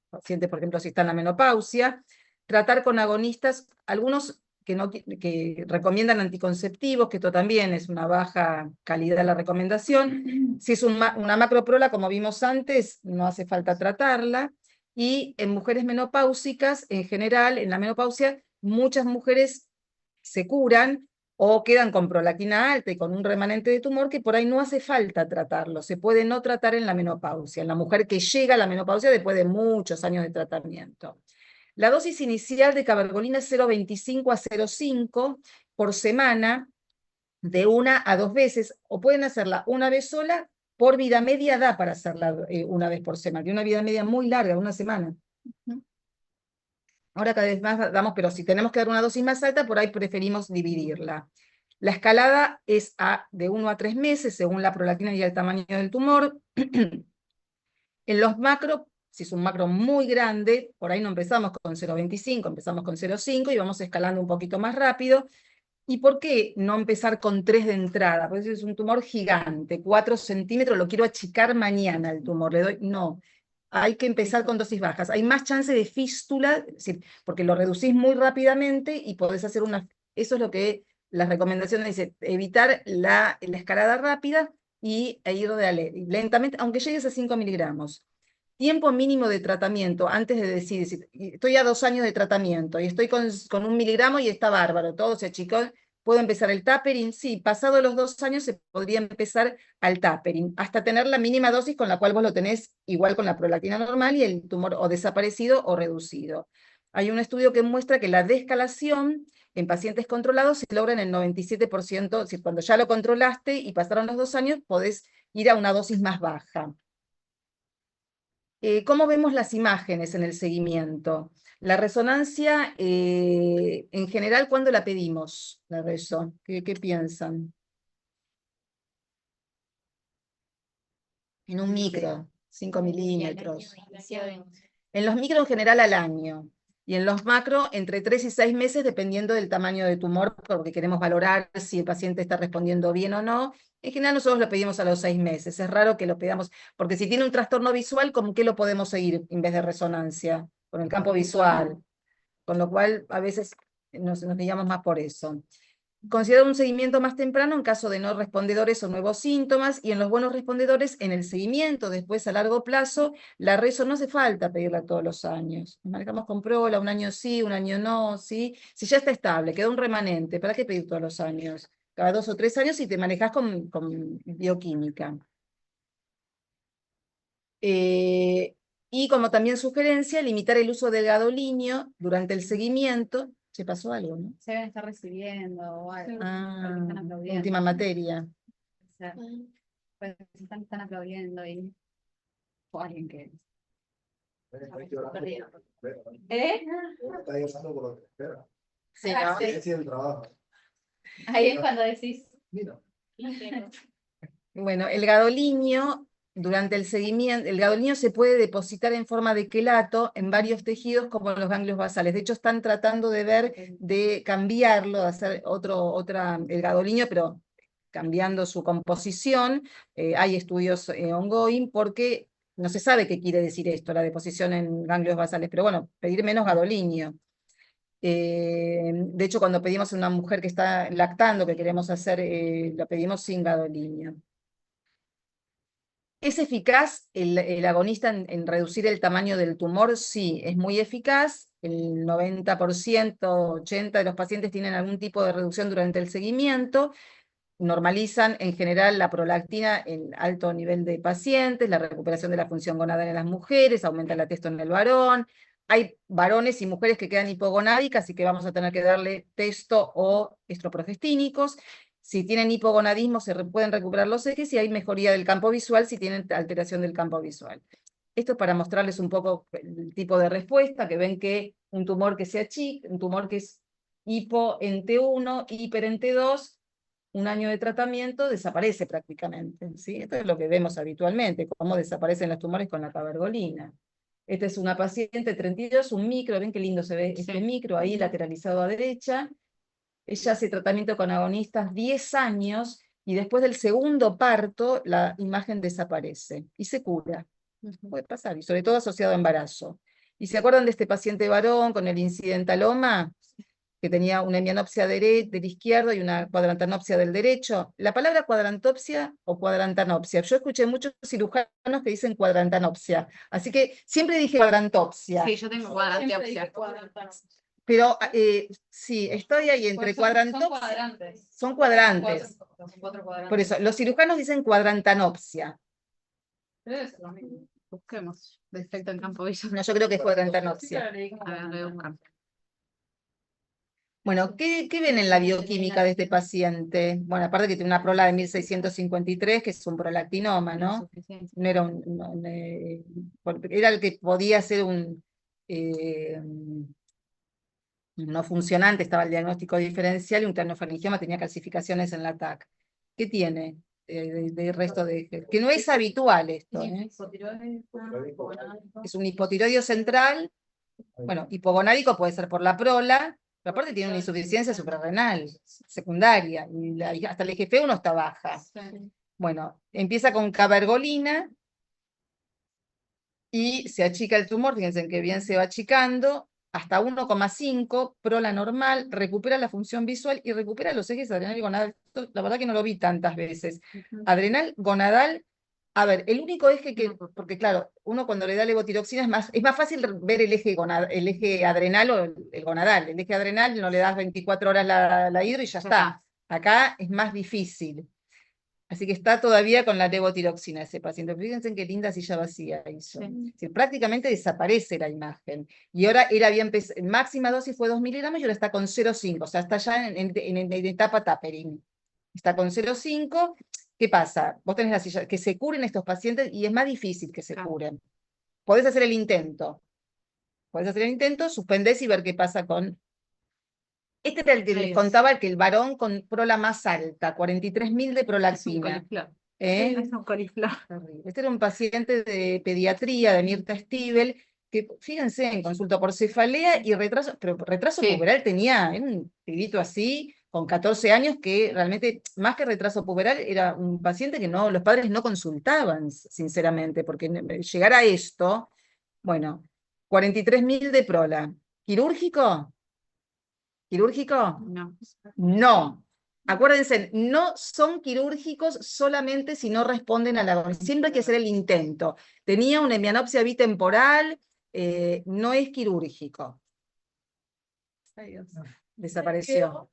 pacientes, por ejemplo, si está en la menopausia, tratar con agonistas, algunos que recomiendan anticonceptivos, que esto también es una baja calidad de la recomendación. Si es una macroprola, como vimos antes, no hace falta tratarla. Y en mujeres menopáusicas, en general, en la menopausia, muchas mujeres se curan o quedan con prolactina alta y con un remanente de tumor que por ahí no hace falta tratarlo, se puede no tratar en la menopausia, en la mujer que llega a la menopausia después de muchos años de tratamiento. La dosis inicial de cabergolina es 0,25 a 0,5 por semana, de 1 a 2 veces, o pueden hacerla una vez sola, por vida media da para hacerla una vez por semana, de una vida media muy larga, una semana. Ahora cada vez más damos, pero si tenemos que dar una dosis más alta, por ahí preferimos dividirla. La escalada es de 1 a 3 meses, según la prolactina y el tamaño del tumor. En los macros, si es un macro muy grande, por ahí no empezamos con 0,25, empezamos con 0,5 y vamos escalando un poquito más rápido. ¿Y por qué no empezar con 3 de entrada? Porque es un tumor gigante, 4 centímetros, lo quiero achicar mañana el tumor, le doy, no. Hay que empezar con dosis bajas. Hay más chance de fístula, es decir, porque lo reducís muy rápidamente y podés hacer una... Eso es lo que las recomendaciones dicen, evitar la escalada rápida e ir lentamente, aunque llegues a 5 miligramos. Tiempo mínimo de tratamiento, antes de decir, estoy a 2 años de tratamiento y estoy con 1 miligramo y está bárbaro, todo se achicó, ¿puedo empezar el tapering? Sí, pasado los 2 años se podría empezar al tapering, hasta tener la mínima dosis con la cual vos lo tenés igual con la prolactina normal y el tumor o desaparecido o reducido. Hay un estudio que muestra que la descalación en pacientes controlados se logra en el 97%, es decir, cuando ya lo controlaste y pasaron los 2 años, podés ir a una dosis más baja. ¿Cómo vemos las imágenes en el seguimiento? La resonancia, en general, ¿cuándo la pedimos? La reso. ¿Qué piensan? En un micro. 5 milímetros. En los micro en general al año. Y en los macro entre 3 y 6 meses, dependiendo del tamaño de tumor, porque queremos valorar si el paciente está respondiendo bien o no. En general nosotros lo pedimos a los 6 meses. Es raro que lo pedamos, porque si tiene un trastorno visual, ¿con qué lo podemos seguir en vez de resonancia? Con el campo visual. Con lo cual, a veces nos guiamos más por eso. Considerar un seguimiento más temprano en caso de no respondedores o nuevos síntomas, y en los buenos respondedores, en el seguimiento después a largo plazo, la reso no hace falta pedirla todos los años. Nos manejamos con prola, un año sí, un año no, ¿sí? Si ya está estable, queda un remanente, ¿para qué pedir todos los años? Cada 2 o 3 años si te manejas con bioquímica. Y como también sugerencia, limitar el uso del gadolinio durante el seguimiento. ¿Se pasó algo, no? Se deben estar recibiendo o algo. Ah, Están aplaudiendo. última materia. O sea, pues, están aplaudiendo y o alguien que. ¿Eh? Está llorando por lo que espera. Sí, Ah, ¿no? sí. Ese es el trabajo. Ahí es cuando decís. Mira. Bueno, el gadolinio, durante el seguimiento, el gadolinio se puede depositar en forma de quelato en varios tejidos como los ganglios basales. De hecho, están tratando de ver, de cambiarlo, de hacer el gadolinio, pero cambiando su composición. Hay estudios ongoing porque no se sabe qué quiere decir esto, la deposición en ganglios basales, pero bueno, pedir menos gadolinio. De hecho, cuando pedimos a una mujer que está lactando, que queremos hacer, lo pedimos sin gadolinio. ¿Es eficaz el agonista en reducir el tamaño del tumor? Sí, es muy eficaz. El 90%, 80% de los pacientes tienen algún tipo de reducción durante el seguimiento. Normalizan en general la prolactina en alto nivel de pacientes, la recuperación de la función gonadal en las mujeres, aumenta la testo en el varón. Hay varones y mujeres que quedan hipogonádicas y que vamos a tener que darle testo o estroprogestínicos. Si tienen hipogonadismo pueden recuperar los ejes, y hay mejoría del campo visual si tienen alteración del campo visual. Esto es para mostrarles un poco el tipo de respuesta, que ven que un tumor que se achica, un tumor que es hipo en T1, hiper en T2, un año de tratamiento desaparece prácticamente, ¿sí? Esto es lo que vemos habitualmente, cómo desaparecen los tumores con la cabergolina. Esta es una paciente 32, un micro, ven qué lindo se ve este micro ahí lateralizado a derecha. Ella hace tratamiento con agonistas 10 años, y después del segundo parto la imagen desaparece y se cura. Puede pasar, y sobre todo asociado a embarazo. ¿Y se acuerdan de este paciente varón con el incidentaloma? Que tenía una hemianopsia del izquierdo y una cuadrantanopsia del derecho. La palabra cuadrantopsia o cuadrantanopsia, yo escuché muchos cirujanos que dicen cuadrantanopsia, así que siempre dije cuadrantopsia. Sí, yo tengo cuadrantopsia. Pero sí, estoy ahí entre cuadrantopsia. Son cuadrantes. Son cuadrantes. Son 4 cuadrantes. Por eso, los cirujanos dicen cuadrantanopsia. Debe ser lo mismo. Busquemos. Defecto en campo visual. No, yo creo que es cuadrantanopsia. A ver, voy a buscar. Bueno, ¿qué ven en la bioquímica de este paciente? Bueno, aparte que tiene una prola de 1653, que es un prolactinoma, ¿no? No era era el que podía ser no funcionante, estaba el diagnóstico diferencial, y un craniofaringioma tenía calcificaciones en la TAC. ¿Qué tiene de resto de...? Que no es habitual esto, ¿eh? Es un hipotiroideo central, bueno, hipogonádico puede ser por la prola, pero aparte tiene una insuficiencia suprarrenal secundaria, y hasta el IGF-1 está baja. Bueno, empieza con cabergolina, y se achica el tumor, fíjense que bien se va achicando, hasta 1,5, prola normal, recupera la función visual y recupera los ejes adrenal y gonadal. Esto, la verdad que no lo vi tantas veces. Adrenal, gonadal, a ver, el único eje que, porque claro, uno cuando le da levotiroxina es más fácil ver el eje adrenal o el gonadal. El eje adrenal no le das 24 horas la hidro y ya está. Acá es más difícil. Así que está todavía con la levotiroxina ese paciente. Fíjense en qué linda silla vacía hizo. Sí, prácticamente desaparece la imagen. Y ahora él había empezado, máxima dosis fue 2 miligramos y ahora está con 0,5. O sea, está ya en etapa tapering. Está con 0,5. ¿Qué pasa? Vos tenés la silla, que se curen estos pacientes y es más difícil que se curen. Podés hacer el intento. Suspendés y ver qué pasa con... Este era el que les contaba, que el varón con prola más alta, 43.000 de prolactina. ¿eh? Es un coliflor. Terrible. Este era un paciente de pediatría de Mirta Stivel, que fíjense, en consulta por cefalea y retraso, pero retraso Sí. puberal tenía, era un pibito así, con 14 años, que realmente, más que retraso puberal, era un paciente que no, los padres no consultaban, sinceramente, porque llegar a esto, bueno, 43.000 de prola. ¿Quirúrgico? ¿Quirúrgico? No. No. Acuérdense, no son quirúrgicos solamente si no responden a la agonía. Siempre hay que hacer el intento. Tenía una hemianopsia bitemporal, no es quirúrgico. Ay, Dios. Desapareció.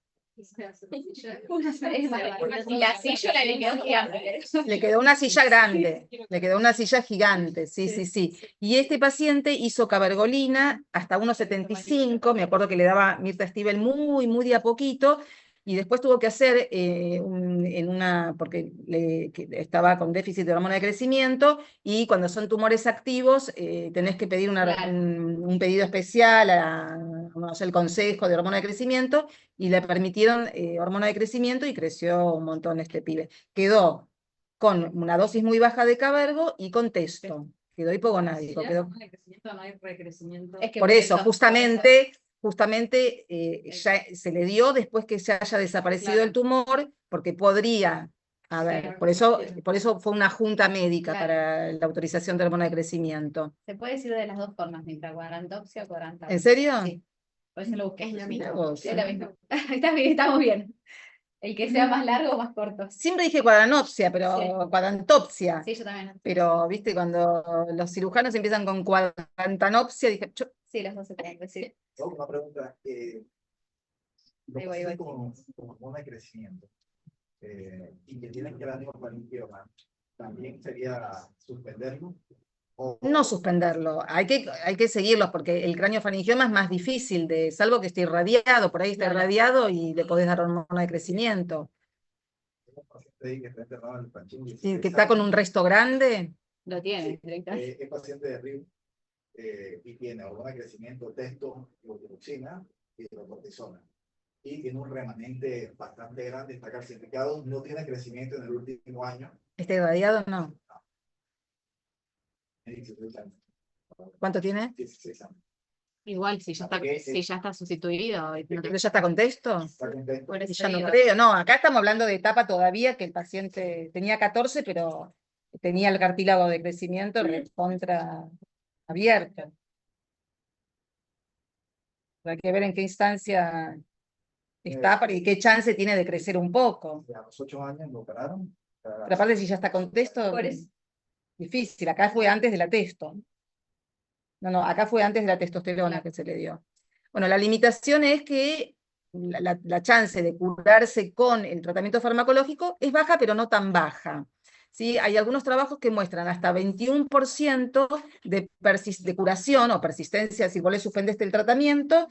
Y la silla le quedó gigante. Le quedó una silla grande, le quedó una silla gigante, sí, sí, sí. Y este paciente hizo cabergolina hasta 1,75, me acuerdo que le daba Mirta Stivel muy de a poquito, y después tuvo que hacer porque que estaba con déficit de hormona de crecimiento, y cuando son tumores activos tenés que pedir Claro. un pedido especial no sé, el Consejo de Hormona de Crecimiento, y le permitieron hormona de crecimiento y creció un montón este pibe. Quedó con una dosis muy baja de cabergo y con testo. Quedó hipogonádico. Es que Por eso, justamente ya se le dio después que se haya desaparecido Claro. el tumor, porque podría haber. Por eso fue una junta médica Claro. para la autorización de hormona de crecimiento. Se puede decir de las dos formas, mientras cuadrantopsia o cuadrantopsia. ¿En serio? Sí. Por eso lo busqué. Es lo Mirá mismo. vos. Es lo mismo. Está bien, estamos bien. El que sea más largo o más corto. Siempre dije cuadranopsia, pero Sí. cuadrantopsia. Sí, yo también. Pero, viste, cuando los cirujanos empiezan con cuadrantanopsia, dije, Sí, los dos se pueden decir. Tengo una pregunta. Los Ahí voy, pacientes con hormona de crecimiento y que tienen cráneo faringioma, ¿también sería suspenderlo? no suspenderlo, hay que seguirlos, porque el cráneo faringioma es más difícil, salvo que esté irradiado, por ahí está Claro. irradiado y le podés dar hormona de crecimiento. Tengo un paciente ahí que está internado en el Panchín, Y 16 que está con un años, resto grande, Lo tiene directamente. es paciente de RIU y tiene hormona de crecimiento, testo, leucotoxina y hidrocortisona. Y tiene un remanente bastante grande, está calcificado, no tiene crecimiento en el último año. está irradiado, no. Tiene 16 años. ¿Cuánto tiene? 16 años. Igual, si ya está sustituido. ¿Pero ya está con testo? Está contento. Por Y eso ya no digo, creo, no, acá estamos hablando de etapa todavía que el paciente tenía 14, pero tenía el cartílago de crecimiento contra abierto. Hay que ver en qué instancia está y qué chance tiene de crecer un poco. A los 8 años lo operaron. Pero aparte, si ya está con testo, Por eso. difícil. Acá fue antes de la testo. No, acá fue antes de la testosterona Claro. que se le dio. Bueno, la limitación es que la chance de curarse con el tratamiento farmacológico es baja, pero no tan baja. ¿Sí? Hay algunos trabajos que muestran hasta 21% de curación o persistencia si vos le suspendeste el tratamiento.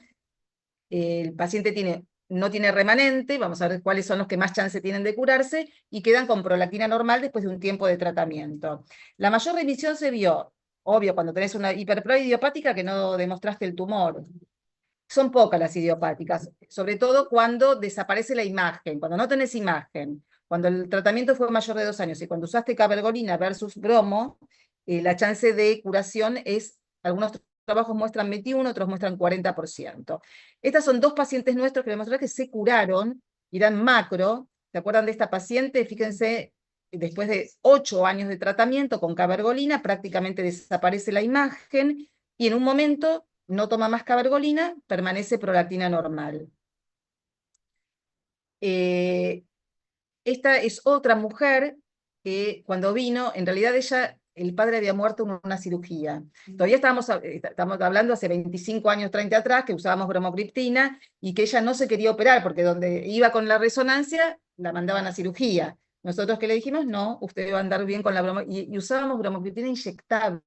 El paciente no tiene remanente, vamos a ver cuáles son los que más chance tienen de curarse, y quedan con prolactina normal después de un tiempo de tratamiento. La mayor remisión se vio, obvio, cuando tenés una hiperprolia idiopática que no demostraste el tumor. Son pocas las idiopáticas, sobre todo cuando desaparece la imagen, cuando no tenés imagen, cuando el tratamiento fue mayor de 2 años y cuando usaste cabergolina versus bromo, la chance de curación algunos trabajos muestran 21, otros muestran 40%. Estas son 2 pacientes nuestros que demostraron que se curaron, y eran macro. ¿Se acuerdan de esta paciente? Fíjense, después de 8 años de tratamiento con cabergolina, prácticamente desaparece la imagen, y en un momento no toma más cabergolina, permanece prolactina normal. Esta es otra mujer que cuando vino, en realidad el padre había muerto en una cirugía. Todavía estamos hablando hace 25 años, 30 atrás, que usábamos bromocriptina y que ella no se quería operar porque donde iba con la resonancia la mandaban a cirugía. Nosotros que le dijimos, no, usted va a andar bien con la y usábamos bromocriptina inyectable,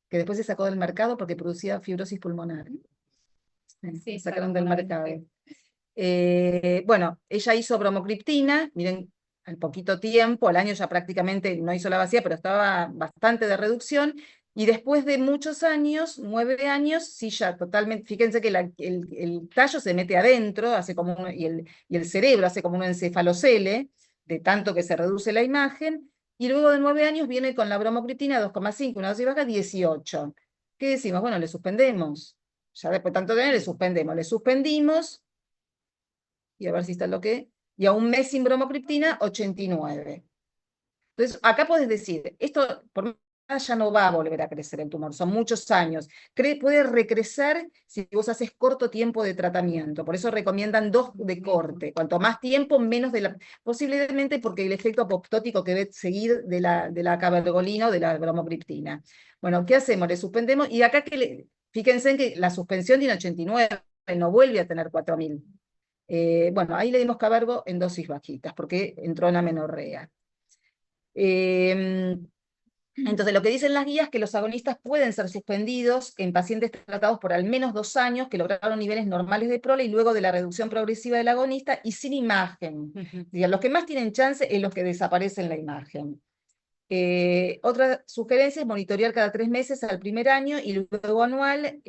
que después se sacó del mercado porque producía fibrosis pulmonar. Sí, Sacaron del mercado. sí. Bueno, ella hizo bromocriptina, miren, al poquito tiempo, al año ya prácticamente no hizo la vacía, pero estaba bastante de reducción, y después de muchos años, 9 años, sí ya totalmente, fíjense que el tallo se mete adentro, y el cerebro hace como un encefalocele, de tanto que se reduce la imagen, y luego de 9 años viene con la bromocriptina 2,5, una dosis baja, 18. ¿Qué decimos? Bueno, le suspendemos. Ya después de tanto tener, le suspendemos. Le suspendimos, y a ver si está lo que... Y a un mes sin bromocriptina, 89. Entonces, acá puedes decir, esto por nada ya no va a volver a crecer el tumor, son muchos años. Puede recrecer si vos haces corto tiempo de tratamiento, por eso recomiendan 2 de corte. Cuanto más tiempo, menos de la... Posiblemente porque el efecto apoptótico que debe seguir de la cabergolina o de la bromocriptina. Bueno, ¿qué hacemos? Le suspendemos, y acá fíjense en que la suspensión tiene 89, no vuelve a tener 4000. Bueno, ahí le dimos cabergo en dosis bajitas, porque entró en amenorrea. Entonces, lo que dicen las guías es que los agonistas pueden ser suspendidos en pacientes tratados por al menos 2 años que lograron niveles normales de prola y luego de la reducción progresiva del agonista y sin imagen. Los que más tienen chance es los que desaparecen la imagen. Otra sugerencia es monitorear cada 3 meses al primer año y luego anual,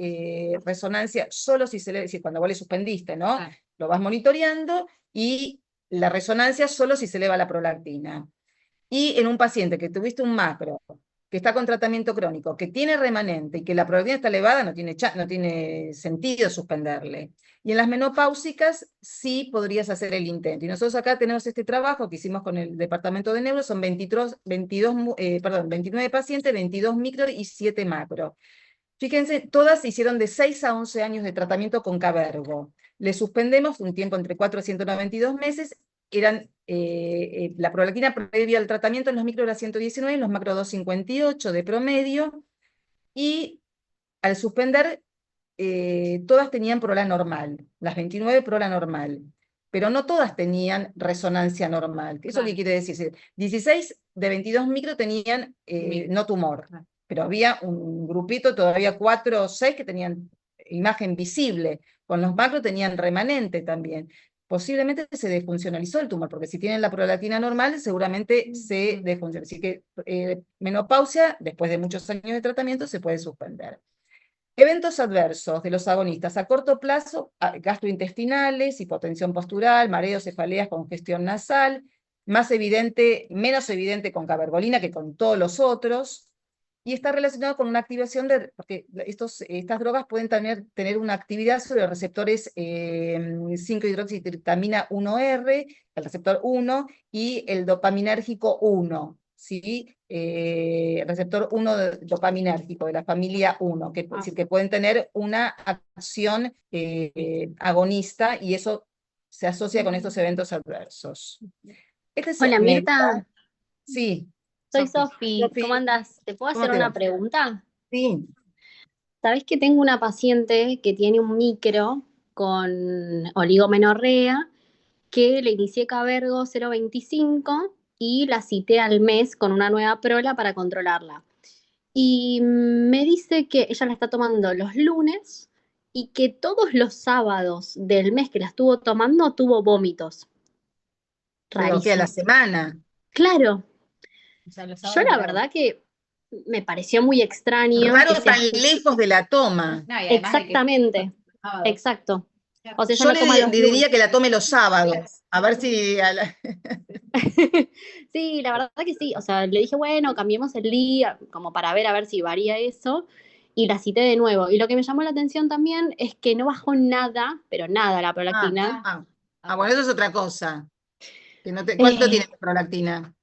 resonancia solo si cuando vos le suspendiste, ¿no? Ah. Lo vas monitoreando, y la resonancia solo si se eleva la prolactina. Y en un paciente que tuviste un macro, que está con tratamiento crónico, que tiene remanente y que la prolactina está elevada, no tiene sentido suspenderle. Y en las menopáusicas sí podrías hacer el intento. Y nosotros acá tenemos este trabajo que hicimos con el departamento de neuro, son 29 pacientes, 22 micro y 7 macro. Fíjense, todas hicieron de 6 a 11 años de tratamiento con cabergo. Le suspendemos un tiempo entre 4 y 192 meses, la prolactina previa al tratamiento en los micro era 119, en los macro 258 de promedio, y al suspender, todas tenían prola normal, las 29 prola normal, pero no todas tenían resonancia normal. ¿Eso Claro. qué quiere decir? 16 de 22 micro tenían no tumor, Claro. pero había un grupito, todavía 4 o 6 que tenían imagen visible, con los macro tenían remanente también. Posiblemente se desfuncionalizó el tumor, porque si tienen la prolactina normal, seguramente se desfuncionalizó. Así que menopausia, después de muchos años de tratamiento, se puede suspender. Eventos adversos de los agonistas a corto plazo: gastrointestinales, hipotensión postural, mareos, cefaleas, congestión nasal, menos evidente con cabergolina que con todos los otros, y está relacionado con una activación porque estas drogas pueden tener una actividad sobre los receptores 5-hidroxitriptamina 1R, el receptor 1, y el dopaminérgico 1. ¿Sí? Receptor 1 dopaminérgico de la familia 1, es decir, que pueden tener una acción agonista, y eso se asocia con estos eventos adversos. Hola, Mirta. Sí. Soy Sofi. ¿Cómo andás? ¿Te puedo hacer una pregunta? Sí. Sabés que tengo una paciente que tiene un micro con oligomenorrea, que le inicié cabergo 0,25 y la cité al mes con una nueva prola para controlarla. Y me dice que ella la está tomando los lunes y que todos los sábados del mes que la estuvo tomando tuvo vómitos. ¿Pero qué, a la semana? Claro. O sea, los Yo sábados la no. verdad que me pareció muy extraño. Raro que sea- tan lejos de la toma. No, y además de que- Exactamente, sábados. exacto. O sea, ella Yo lo toma los le diría lunes. que la tome los sábados, a ver si... Sí, la verdad que sí. O sea, le dije, bueno, cambiemos el día, como para a ver si varía eso. Y la cité de nuevo. Y lo que me llamó la atención también es que no bajó nada, pero nada, la prolactina. Bueno, eso es otra cosa. ¿Cuánto tiene la prolactina?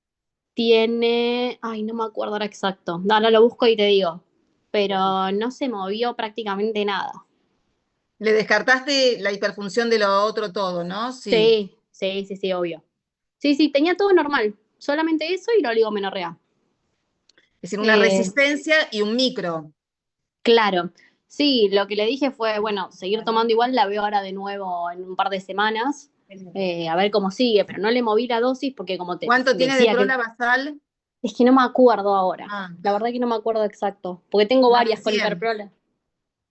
Tiene, ay, no me acuerdo ahora exacto. Ahora lo busco y te digo. Pero no se movió prácticamente nada. Le descartaste la hiperfunción de lo otro todo, ¿no? Sí, obvio. Sí, tenía todo normal. Solamente eso y la oligomenorrea. Es decir, una resistencia y un micro. Claro. Sí, lo que le dije fue, bueno, seguir tomando igual, la veo ahora de nuevo en un par de semanas, a ver cómo sigue, pero no le moví la dosis porque como te ¿Cuánto tiene de decía prola basal? es que no me acuerdo ahora. Ah. La verdad que no me acuerdo exacto, porque tengo Más de varias con 100. hiperprola.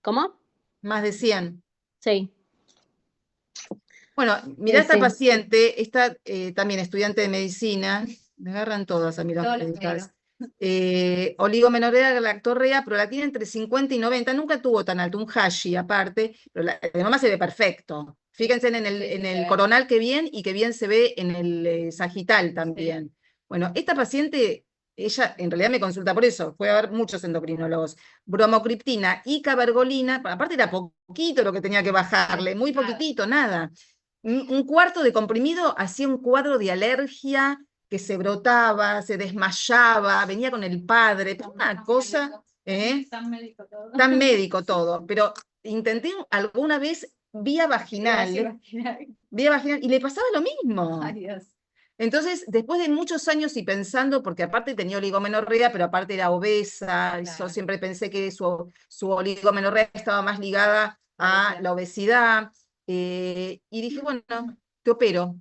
¿Cómo? Más de 100. Sí. Bueno, mirá, esta Sí. paciente, esta también estudiante de medicina, me agarran todas a mí las Todos los médicas. Oligomenorrea, galactorrea, prolactina entre 50 y 90, nunca tuvo tan alto, un Hashi aparte, pero la mamá se ve perfecto, Fíjense en el coronal que bien y que bien se ve en el sagital también. Bueno, esta paciente, ella en realidad me consulta por eso, fue a ver muchos endocrinólogos. Bromocriptina y cabergolina, aparte era poquito lo que tenía que bajarle, muy poquitito, nada. Un cuarto de comprimido hacía un cuadro de alergia que se brotaba, se desmayaba, venía con el padre, pero una cosa, Tan médico todo. tan médico todo, pero intenté alguna vez vía vaginal, y le pasaba lo mismo. Ay, Dios. Entonces, después de muchos años y pensando, porque aparte tenía oligomenorrea, pero aparte era obesa, y yo Claro. siempre pensé que su oligomenorrea estaba más ligada a la obesidad, y dije, bueno, te opero.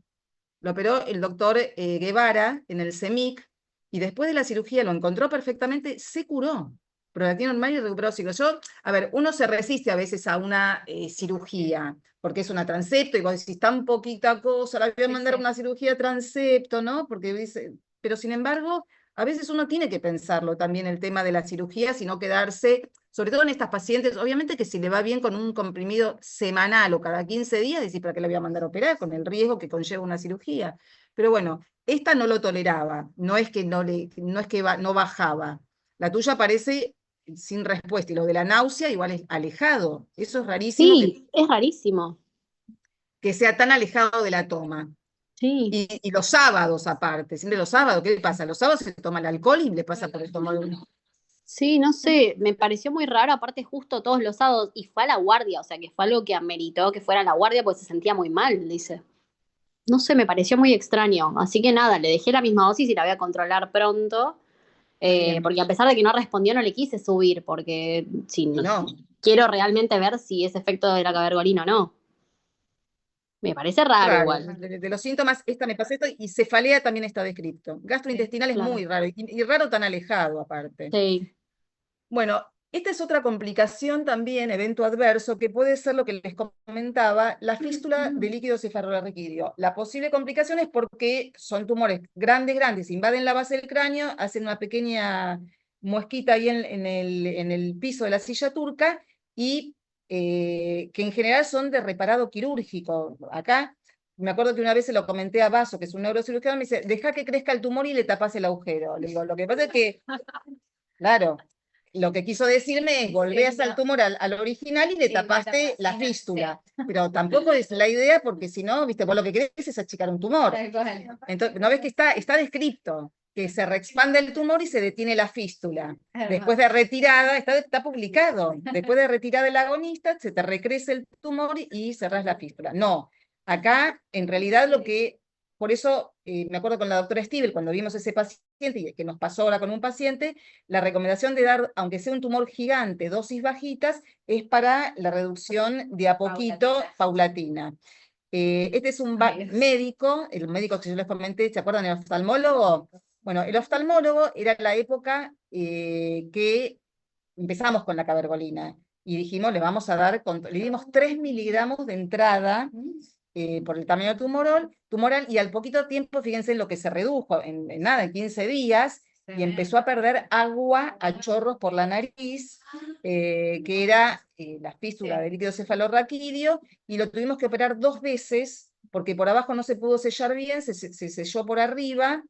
Lo operó el doctor Guevara en el CEMIC, y después de la cirugía lo encontró perfectamente, se curó. Prolactina normal y recuperó ciclo. Yo, a ver, uno se resiste a veces a una cirugía, porque es una transepto, y vos decís, tan poquita cosa, la voy a mandar a una cirugía transepto, ¿no? Porque dice, pero sin embargo, a veces uno tiene que pensarlo también el tema de la cirugía, sino quedarse, sobre todo en estas pacientes, obviamente que si le va bien con un comprimido semanal o cada 15 días, decir, ¿para qué la voy a mandar a operar? Con el riesgo que conlleva una cirugía. Pero bueno, esta no lo toleraba, no es que no bajaba. La tuya parece sin respuesta, y lo de la náusea igual es alejado. Eso es rarísimo Sí, es rarísimo. que sea tan alejado de la toma. Sí. Y los sábados aparte, siempre los sábados, ¿qué le pasa? Los sábados se toma el alcohol y le pasa por el estómago. Sí, no sé, me pareció muy raro, aparte justo todos los sábados, y fue a la guardia, o sea que fue algo que ameritó que fuera a la guardia porque se sentía muy mal, dice. No sé, me pareció muy extraño, así que nada, le dejé la misma dosis y la voy a controlar pronto, Bien. porque a pesar de que no respondió, no le quise subir, porque si no, No, quiero realmente ver si es efecto de la cabergolina o no. Me parece raro raro. igual. De los síntomas, esta me pasa esto, y cefalea también está descrito. Gastrointestinal es Claro. muy raro, y raro tan alejado aparte. Sí. Bueno, esta es otra complicación también, evento adverso, que puede ser lo que les comentaba, la fístula de líquido cefalorraquídeo. La posible complicación es porque son tumores grandes, invaden la base del cráneo, hacen una pequeña muesquita ahí en el piso de la silla turca, y que en general son de reparado quirúrgico. Acá, me acuerdo que una vez se lo comenté a Vaso, que es un neurocirujano, me dice, deja que crezca el tumor y le tapas el agujero. Le digo, lo que pasa es que, claro, lo que quiso decirme es, volvías al tumor al original y le tapaste la fístula. Pero tampoco es la idea, porque si no, viste, vos lo que querés es achicar un tumor. Entonces, ¿no ves que está descrito? Que se reexpande el tumor y se detiene la fístula. Después de retirada, está publicado. Después de retirada el agonista, se te recrece el tumor y cerrás la fístula. No, acá en realidad por eso me acuerdo con la doctora Stivel, cuando vimos ese paciente, y que nos pasó ahora con un paciente, la recomendación de dar, aunque sea un tumor gigante, dosis bajitas, es para la reducción de a poquito, paulatina. Este es un médico, el médico que yo les comenté, ¿se acuerdan? El oftalmólogo. Bueno, el oftalmólogo era la época que empezamos con la cabergolina, y dijimos, le vamos a dar, le dimos 3 miligramos de entrada, por el tamaño tumoral, y al poquito tiempo, fíjense en lo que se redujo, en nada, en 15 días, y empezó a perder agua a chorros por la nariz, que era la fístula del líquido cefalorraquídeo, y lo tuvimos que operar 2 veces, porque por abajo no se pudo sellar bien, se selló por arriba.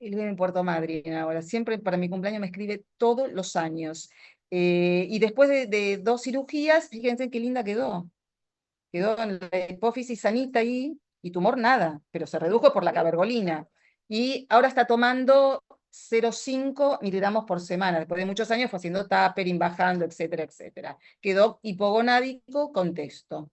Él vive en Puerto Madryn ahora, siempre para mi cumpleaños me escribe todos los años. Y después de 2 cirugías, fíjense qué linda quedó. Quedó en la hipófisis sanita ahí, y tumor nada, pero se redujo por la cabergolina. Y ahora está tomando 0,5 miligramos por semana. Después de muchos años fue haciendo tapering, bajando, etcétera, etcétera. Quedó hipogonádico con texto.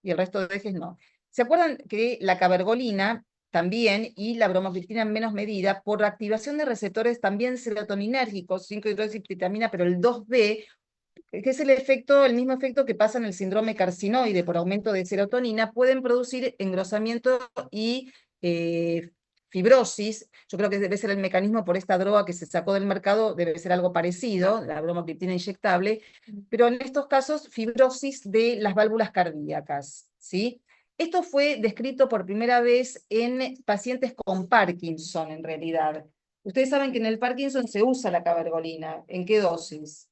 Y el resto de ejes no. ¿Se acuerdan que la cabergolina también, y la bromocriptina en menos medida, por activación de receptores también serotoninérgicos, 5-hidroxipitamina, pero el 2B, que es el mismo efecto que pasa en el síndrome carcinoide por aumento de serotonina, pueden producir engrosamiento y fibrosis? Yo creo que debe ser el mecanismo por esta droga que se sacó del mercado, debe ser algo parecido, la bromocriptina inyectable, pero en estos casos fibrosis de las válvulas cardíacas, ¿sí? Esto fue descrito por primera vez en pacientes con Parkinson, en realidad. Ustedes saben que en el Parkinson se usa la cabergolina. ¿En qué dosis?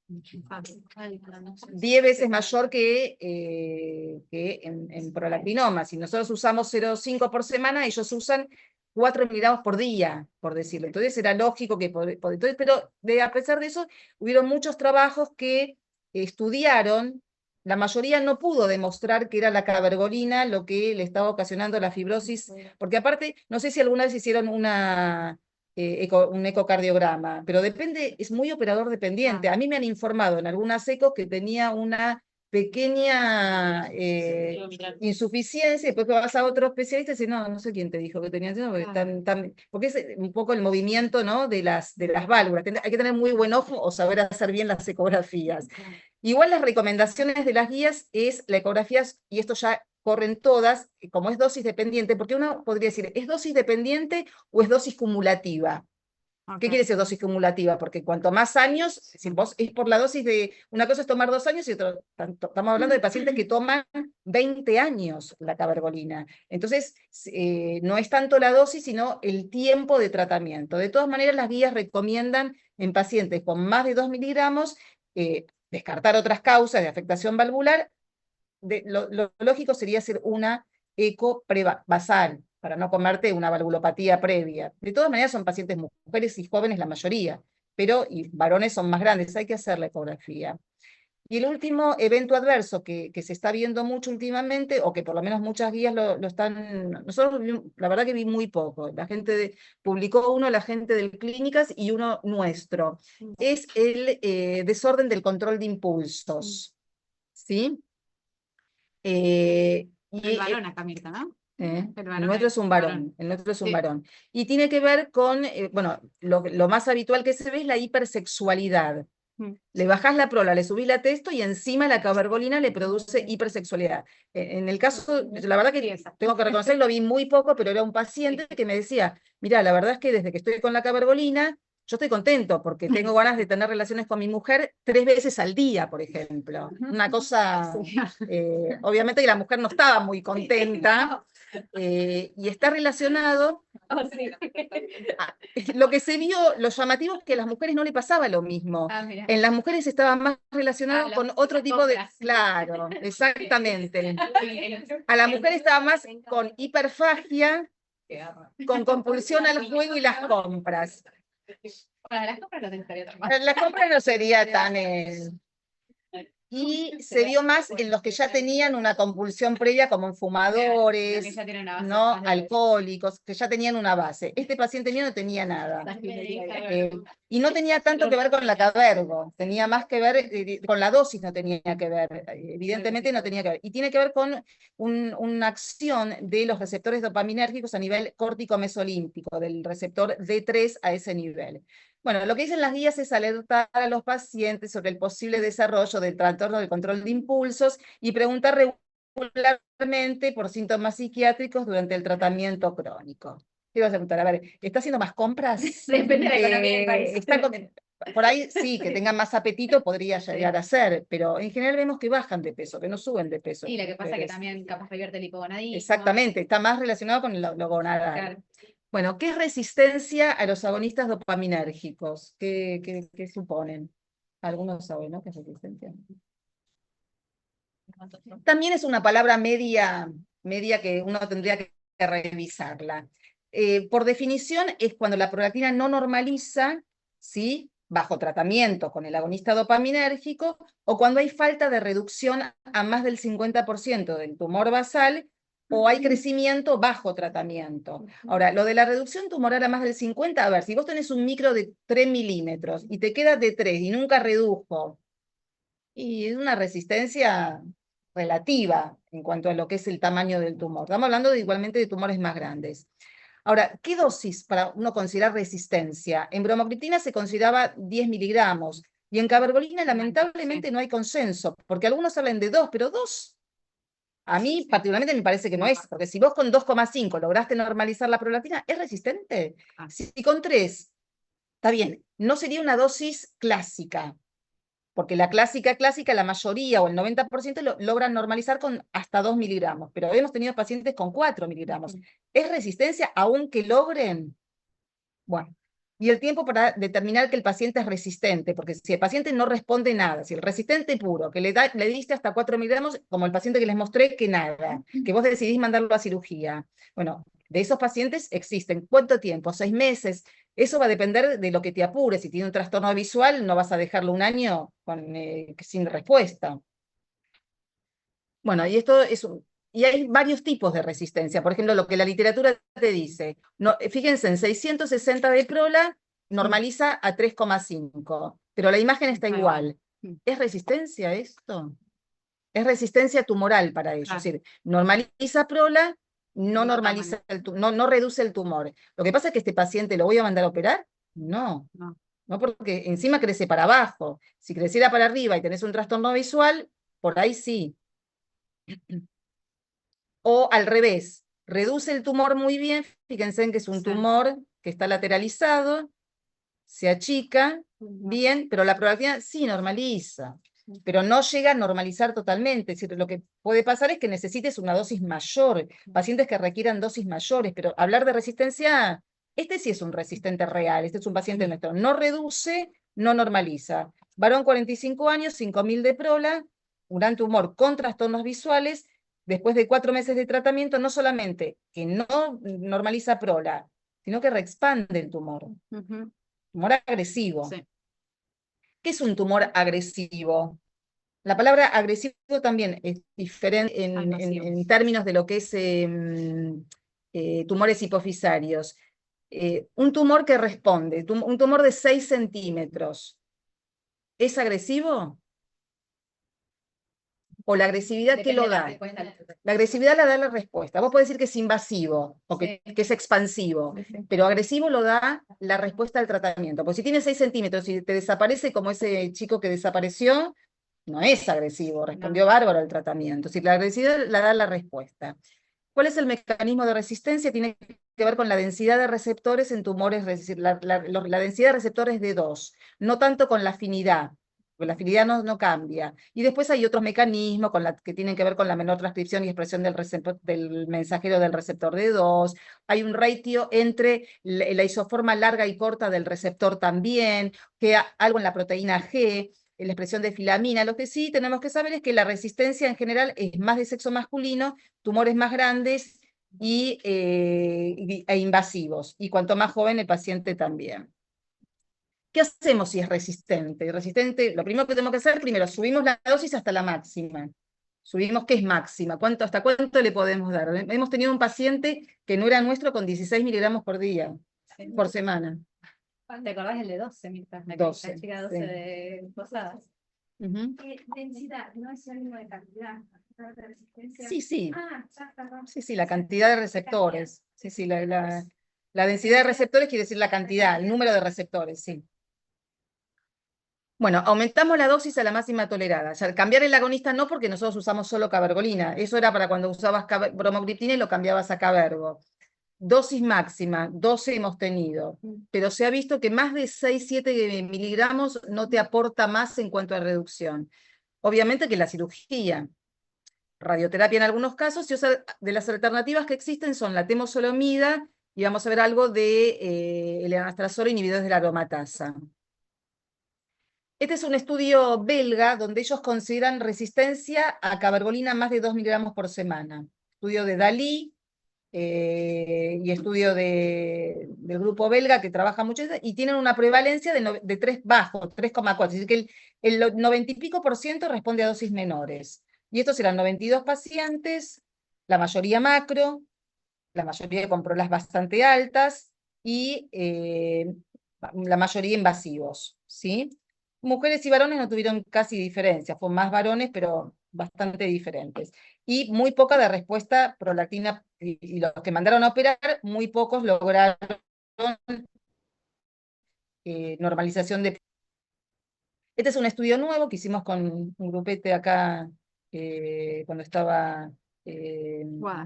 10 veces mayor que en prolactinoma. Si nosotros usamos 0,5 por semana, ellos usan 4 miligramos por día, por decirlo. Entonces era lógico que... Entonces, pero a pesar de eso, hubieron muchos trabajos que estudiaron, la mayoría no pudo demostrar que era la cabergolina lo que le estaba ocasionando la fibrosis, porque aparte, no sé si alguna vez hicieron un ecocardiograma, pero depende, es muy operador dependiente. A mí me han informado en algunas ecos que tenía una pequeña insuficiencia, y después que vas a otro especialista y dice, no sé quién te dijo que tenía, porque es un poco el movimiento, ¿no?, de las válvulas. Hay que tener muy buen ojo o saber hacer bien las ecografías. Igual las recomendaciones de las guías es la ecografía, y esto ya corren todas, como es dosis dependiente, porque uno podría decir, ¿es dosis dependiente o es dosis cumulativa? ¿Qué quiere decir dosis cumulativa? Porque cuanto más años, si vos es por la dosis de, una cosa es tomar 2 años y otra, estamos hablando de pacientes que toman 20 años la cabergolina. Entonces, no es tanto la dosis, sino el tiempo de tratamiento. De todas maneras, las guías recomiendan en pacientes con más de 2 miligramos, descartar otras causas de afectación valvular. Lo lógico sería hacer una eco basal, para no comerte una valvulopatía previa. De todas maneras son pacientes mujeres y jóvenes la mayoría, pero y varones son más grandes, hay que hacer la ecografía. Y el último evento adverso que se está viendo mucho últimamente, o que por lo menos muchas guías lo están... Nosotros, la verdad que vi muy poco. La gente publicó uno, la gente del Clínicas, y uno nuestro. Es el desorden del control de impulsos. ¿Sí? El varón acá, Mirta, ¿no? El varón nuestro es un varón, el nuestro es un varón. Y tiene que ver con, bueno, lo más habitual que se ve es la hipersexualidad. Le bajás la prola, le subís la testo y encima la cabergolina le produce hipersexualidad. En el caso, la verdad que tengo que reconocer, lo vi muy poco, pero era un paciente que me decía, mira, la verdad es que desde que estoy con la cabergolina, yo estoy contento porque tengo ganas de tener relaciones con mi mujer 3 veces al día, por ejemplo. Una cosa, obviamente que la mujer no estaba muy contenta, y está relacionado, lo que se vio, lo llamativo es que a las mujeres no le pasaba lo mismo. En las mujeres estaba más relacionado con otro tipo de... Claro, exactamente. A la mujer estaba más con hiperfagia, con compulsión al juego y las compras. Para las compras no tendría otra más. Las compras no sería tan... Y se vio más en los que ya tenían una compulsión previa, como en fumadores, no alcohólicos, que ya tenían una base. Este paciente mío no tenía nada. Y no tenía tanto que ver con la cabergo, tenía más que ver con la dosis, no tenía que ver, evidentemente no tenía que ver. Y tiene que ver con una acción de los receptores dopaminérgicos a nivel córtico-mesolímpico, del receptor D3 a ese nivel. Bueno, lo que dicen las guías es alertar a los pacientes sobre el posible desarrollo del trastorno del control de impulsos y preguntar regularmente por síntomas psiquiátricos durante el tratamiento crónico. ¿Qué vas a preguntar? A ver, ¿está haciendo más compras? Depende de la economía del país. Por ahí sí, que tengan más apetito podría llegar a ser, pero en general vemos que bajan de peso, que no suben de peso. Y lo que pasa es que también capaz revierte el hipogonadismo. Exactamente, está más relacionado con lo gonadal. Claro. Bueno, ¿qué es resistencia a los agonistas dopaminérgicos? ¿Qué suponen? Algunos saben, ¿no? ¿Qué es resistencia? También es una palabra media que uno tendría que revisarla. Por definición, es cuando la prolactina no normaliza, ¿sí?, bajo tratamiento con el agonista dopaminérgico, o cuando hay falta de reducción a más del 50% del tumor basal, o hay crecimiento bajo tratamiento. Ahora, lo de la reducción tumoral a más del 50, a ver, si vos tenés un micro de 3 milímetros y te quedas de 3 y nunca redujo, y es una resistencia relativa en cuanto a lo que es el tamaño del tumor. Estamos hablando igualmente de tumores más grandes. Ahora, ¿qué dosis para uno considerar resistencia? En bromocriptina se consideraba 10 miligramos, y en cabergolina lamentablemente no hay consenso, porque algunos hablan de 2, pero 2... A mí particularmente me parece que no es, porque si vos con 2,5 lograste normalizar la prolactina, ¿es resistente? Si con 3, está bien, no sería una dosis clásica, porque la clásica, la mayoría o el 90% logran normalizar con hasta 2 miligramos, pero hemos tenido pacientes con 4 miligramos. ¿Es resistencia aunque logren? Bueno, y el tiempo para determinar que el paciente es resistente, porque si el paciente no responde nada, si el resistente puro, que le diste hasta 4 miligramos, como el paciente que les mostré, que nada, que vos decidís mandarlo a cirugía. Bueno, de esos pacientes existen. ¿Cuánto tiempo? 6 meses. Eso va a depender de lo que te apure. Si tiene un trastorno visual, no vas a dejarlo un año sin respuesta. Bueno, y esto es y hay varios tipos de resistencia. Por ejemplo, lo que la literatura te dice. No, fíjense, en 660 de prola normaliza a 3,5, pero la imagen está igual. ¿Es resistencia esto? Es resistencia tumoral para ellos. Es decir, normaliza prola, no normaliza no reduce el tumor. Lo que pasa es que este paciente lo voy a mandar a operar. No, no, porque encima crece para abajo. Si creciera para arriba y tenés un trastorno visual, por ahí sí. O al revés, reduce el tumor muy bien, fíjense en que es un tumor que está lateralizado, se achica bien, pero la probabilidad sí normaliza, pero no llega a normalizar totalmente. Es decir, lo que puede pasar es que necesites una dosis mayor, pacientes que requieran dosis mayores, pero hablar de resistencia, este sí es un resistente real, este es un paciente nuestro, no reduce, no normaliza. Varón 45 años, 5.000 de prola, un gran tumor con trastornos visuales. Después de 4 meses de tratamiento, no solamente que no normaliza prola, sino que reexpande el tumor. Tumor agresivo. Sí. ¿Qué es un tumor agresivo? La palabra agresivo también es diferente en términos de lo que es tumores hipofisarios. Un tumor que responde, un tumor de 6 centímetros, ¿es agresivo? ¿O la agresividad que lo da? La agresividad la da la respuesta. Vos podés decir que es invasivo, o que es expansivo, pero agresivo lo da la respuesta al tratamiento. Porque si tiene 6 centímetros y te desaparece como ese chico que desapareció, no es agresivo, respondió bárbaro al tratamiento. Si la agresividad la da la respuesta. ¿Cuál es el mecanismo de resistencia? Tiene que ver con la densidad de receptores en tumores, es decir, la densidad de receptores de 2, no tanto con la afinidad. Porque la afinidad no cambia. Y después hay otros mecanismos que tienen que ver con la menor transcripción y expresión del mensajero del receptor de 2. Hay un ratio entre la isoforma larga y corta del receptor también, algo en la proteína G, en la expresión de filamina. Lo que sí tenemos que saber es que la resistencia en general es más de sexo masculino, tumores más grandes e invasivos. Y cuanto más joven el paciente también. ¿Qué hacemos si es resistente? Resistente, lo primero que tenemos que hacer, primero, subimos la dosis hasta la máxima. Subimos, ¿qué es máxima? ¿Hasta cuánto le podemos dar? Hemos tenido un paciente que no era nuestro con 16 miligramos por día, por semana. ¿Te acordás el de 12, Mirta? La 12, chica 12 sí. de Posadas. Densidad, no es sinónimo de cantidad. De resistencia. Sí, sí. Ah, ya, perdón. Sí, la cantidad de receptores. Sí, la densidad de receptores quiere decir la cantidad, el número de receptores, sí. Bueno, aumentamos la dosis a la máxima tolerada. O sea, cambiar el agonista no, porque nosotros usamos solo cabergolina. Eso era para cuando usabas bromocriptina y lo cambiabas a cabergo. Dosis máxima, 12 hemos tenido. Pero se ha visto que más de 6-7 miligramos no te aporta más en cuanto a reducción. Obviamente que la cirugía, radioterapia en algunos casos, y de las alternativas que existen son la temozolomida y vamos a ver algo de el anastrozol inhibidores de la aromatasa. Este es un estudio belga donde ellos consideran resistencia a cabergolina más de 2 miligramos por semana. Estudio de Dalí y estudio del grupo belga que trabaja mucho y tienen una prevalencia de 3 bajo, 3,4. Es decir, que el 90 y pico % responde a dosis menores. Y estos eran 92 pacientes, la mayoría macro, la mayoría con prolas bastante altas y la mayoría invasivos, ¿sí? Mujeres y varones no tuvieron casi diferencia, fue más varones, pero bastante diferentes. Y muy poca de respuesta prolactina, y los que mandaron a operar, muy pocos lograron normalización de... Este es un estudio nuevo que hicimos con un grupete acá, cuando estaba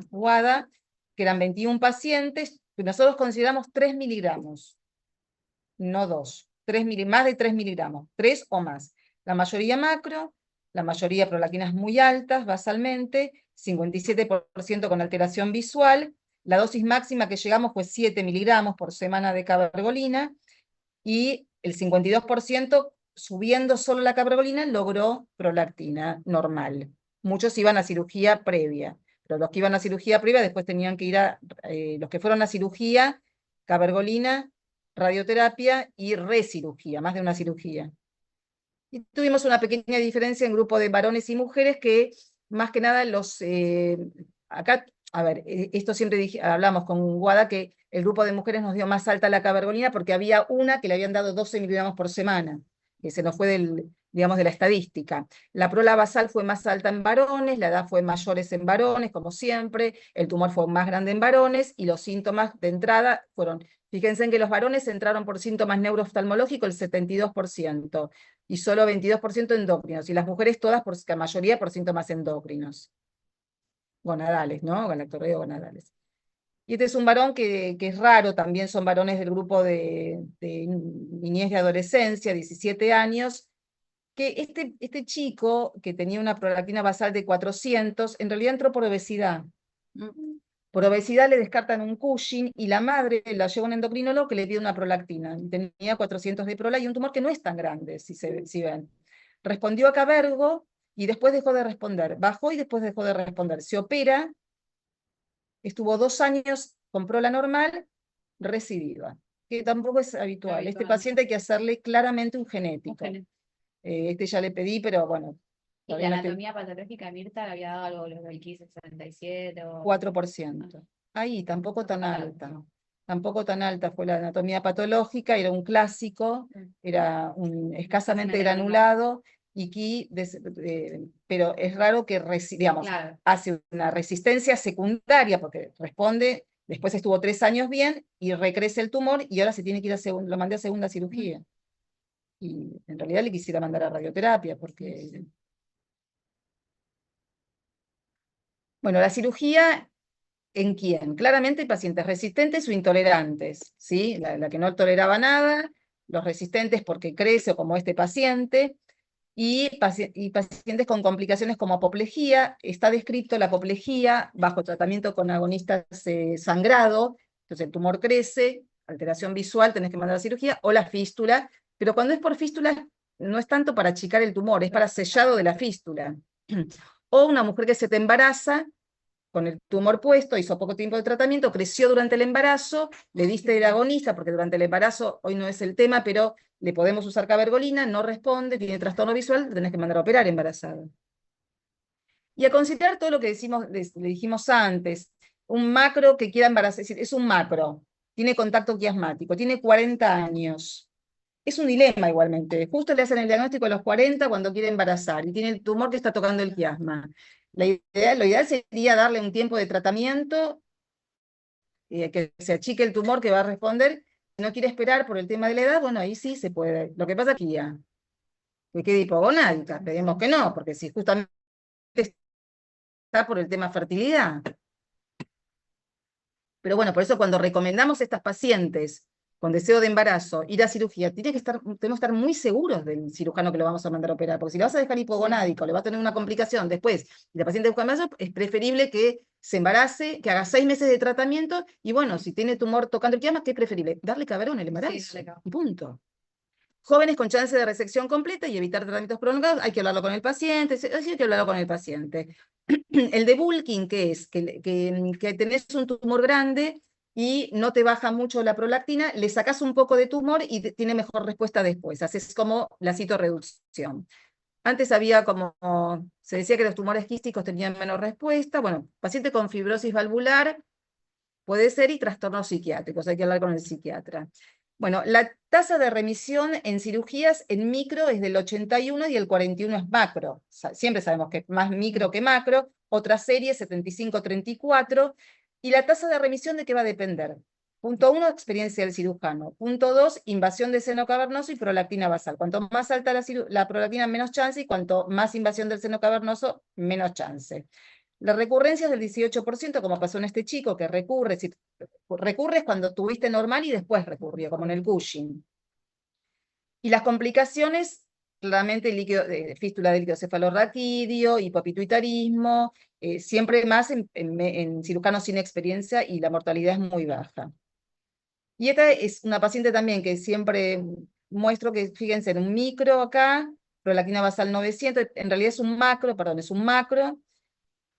Guada, que eran 21 pacientes, que nosotros consideramos 3 miligramos, no 2. Más de 3 miligramos, 3 o más. La mayoría macro, la mayoría prolactinas muy altas basalmente, 57% con alteración visual. La dosis máxima que llegamos fue 7 miligramos por semana de cabergolina, y el 52%, subiendo solo la cabergolina, logró prolactina normal. Muchos iban a cirugía previa, pero los que iban a cirugía previa después tenían que ir los que fueron a cirugía, cabergolina, radioterapia y recirugía, más de una cirugía. Y tuvimos una pequeña diferencia en grupo de varones y mujeres que, más que nada, acá, a ver, esto siempre hablamos con Guada, que el grupo de mujeres nos dio más alta la cabergolina porque había una que le habían dado 12 miligramos por semana, que se nos fue digamos, de la estadística. La prola basal fue más alta en varones, la edad fue mayores en varones, como siempre, el tumor fue más grande en varones, y los síntomas de entrada fueron, fíjense en que los varones entraron por síntomas neurooftalmológicos el 72%, y solo 22% endocrinos, y las mujeres todas, la mayoría, por síntomas endocrinos. Gonadales, ¿no? Galactorreo gonadales. Y este es un varón que es raro, también son varones del grupo de niñez y adolescencia, 17 años, que este chico, que tenía una prolactina basal de 400, en realidad entró por obesidad. Por obesidad le descartan un Cushing, y la madre la lleva a un endocrinólogo que le pide una prolactina. Tenía 400 de prola y un tumor que no es tan grande, si ven. Respondió a Cabergo y después dejó de responder. Bajó y después dejó de responder. Se opera, estuvo 2 años con prola normal, recidiva, que tampoco es habitual. Este paciente hay que hacerle claramente un genético. Este ya le pedí, pero bueno. ¿Y la todavía no te- anatomía patológica de Mirta le había dado algo los del 1567 o...? 4%. Ahí, tampoco tan Tampoco alta. tanto. Tampoco tan alta fue la anatomía patológica, era un clásico, era escasamente granulado, y aquí, pero es raro que, digamos, Claro. hace una resistencia secundaria, porque responde, después estuvo 3 años bien, y recrece el tumor, y ahora se tiene que ir lo mandé a segunda cirugía. Y en realidad le quisiera mandar a radioterapia, porque... Bueno, la cirugía, ¿en quién? Claramente pacientes resistentes o intolerantes, ¿sí? La que no toleraba nada, los resistentes porque crece, o como este paciente, y pacientes con complicaciones como apoplejía. Está descrito la apoplejía bajo tratamiento con agonistas sangrado, entonces el tumor crece, alteración visual, tenés que mandar a la cirugía, o la fístula, pero cuando es por fístula no es tanto para achicar el tumor, es para sellado de la fístula. O una mujer que se te embaraza con el tumor puesto, hizo poco tiempo de tratamiento, creció durante el embarazo, le diste el agonista, porque durante el embarazo, hoy no es el tema, pero le podemos usar cabergolina, no responde, tiene trastorno visual, le tenés que mandar a operar embarazada. Y a considerar todo lo que le dijimos antes, un macro que quiera embarazar, es un macro, tiene contacto quiasmático, tiene 40 años. Es un dilema igualmente. Justo le hacen el diagnóstico a los 40 cuando quiere embarazar, y tiene el tumor que está tocando el quiasma. Lo ideal sería darle un tiempo de tratamiento, que se achique el tumor que va a responder. Si no quiere esperar por el tema de la edad, bueno, ahí sí se puede. Lo que pasa es que ya, que quede hipogonádica, esperemos que no, porque si justamente está por el tema fertilidad. Pero bueno, por eso cuando recomendamos a estas pacientes con deseo de embarazo ir a cirugía, tenemos que estar muy seguros del cirujano que lo vamos a mandar a operar, porque si lo vas a dejar hipogonádico, le va a tener una complicación después, y la paciente busca embarazo, es preferible que se embarace, que haga 6 meses de tratamiento, y bueno, si tiene tumor tocando el quiasma, ¿qué es preferible? Darle caberón en el embarazo, y punto. Jóvenes con chance de resección completa y evitar tratamientos prolongados, hay que hablarlo con el paciente, hay que hablarlo con el paciente. El debulking, ¿qué es? Que tenés un tumor grande y no te baja mucho la prolactina, le sacás un poco de tumor y tiene mejor respuesta después. Haces como la citorreducción. Antes había como, se decía que los tumores quísticos tenían menos respuesta. Bueno, paciente con fibrosis valvular puede ser, y trastornos psiquiátricos, hay que hablar con el psiquiatra. Bueno, la tasa de remisión en cirugías en micro es del 81 y el 41 es macro. Siempre sabemos que es más micro que macro. Otra serie, 75-34. ¿Y la tasa de remisión de qué va a depender? Punto 1, experiencia del cirujano. Punto 2, invasión de seno cavernoso y prolactina basal. Cuanto más alta la prolactina, menos chance, y cuanto más invasión del seno cavernoso, menos chance. La recurrencia es del 18%, como pasó en este chico, que recurre. Si recurres cuando tuviste normal y después recurrió, como en el Cushing. Y las complicaciones, claramente fístula de líquido cefalorraquídeo, hipopituitarismo, siempre más en cirujanos sin experiencia, y la mortalidad es muy baja. Y esta es una paciente también que siempre muestro que, fíjense, en un micro acá, prolactina basal 900, en realidad es un macro, perdón, es un macro,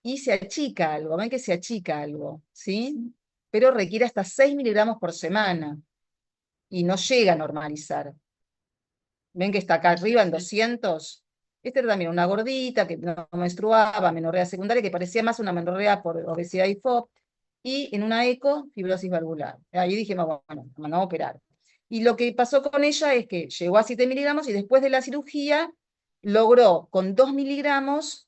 y se achica algo, ven que se achica algo, ¿sí? Pero requiere hasta 6 miligramos por semana, y no llega a normalizar. Ven que está acá arriba en 200. Esta era también una gordita que no menstruaba, menorrea secundaria, que parecía más una menorrea por obesidad y FOB, y en una eco, fibrosis valvular. Ahí dijimos, bueno, vamos a operar. Y lo que pasó con ella es que llegó a 7 miligramos y después de la cirugía logró con 2 miligramos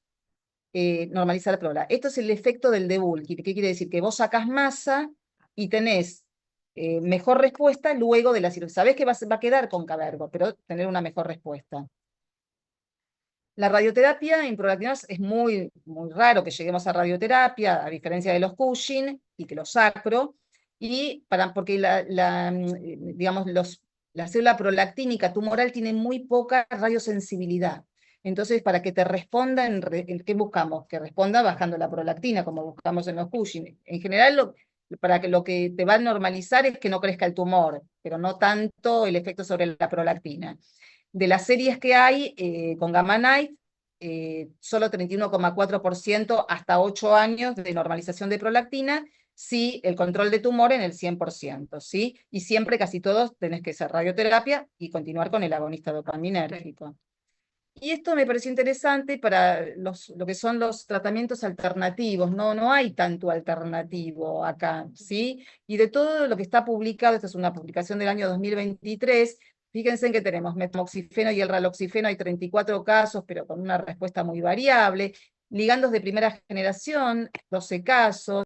normalizar prola. Esto es el efecto del debulk. ¿Qué quiere decir? Que vos sacás masa y tenés mejor respuesta luego de la cirugía. Sabés que va a quedar cóncavo, pero tener una mejor respuesta. La radioterapia en prolactinas es muy, muy raro que lleguemos a radioterapia, a diferencia de los Cushing y que los sacro, y porque digamos, la célula prolactínica tumoral tiene muy poca radiosensibilidad. Entonces, para que te responda, ¿en qué buscamos? Que responda bajando la prolactina, como buscamos en los Cushing. En general, para que lo que te va a normalizar es que no crezca el tumor, pero no tanto el efecto sobre la prolactina. De las series que hay con Gamma Knife, solo 31,4% hasta 8 años de normalización de prolactina, sí, el control de tumor en el 100%, ¿sí? Y siempre, casi todos, tenés que hacer radioterapia y continuar con el agonista dopaminérgico. Y esto me pareció interesante para lo que son los tratamientos alternativos. No hay tanto alternativo acá, ¿sí? Y de todo lo que está publicado, esta es una publicación del año 2023, fíjense en que tenemos metamoxifeno y el raloxifeno, hay 34 casos, pero con una respuesta muy variable. Ligandos de primera generación, 12 casos.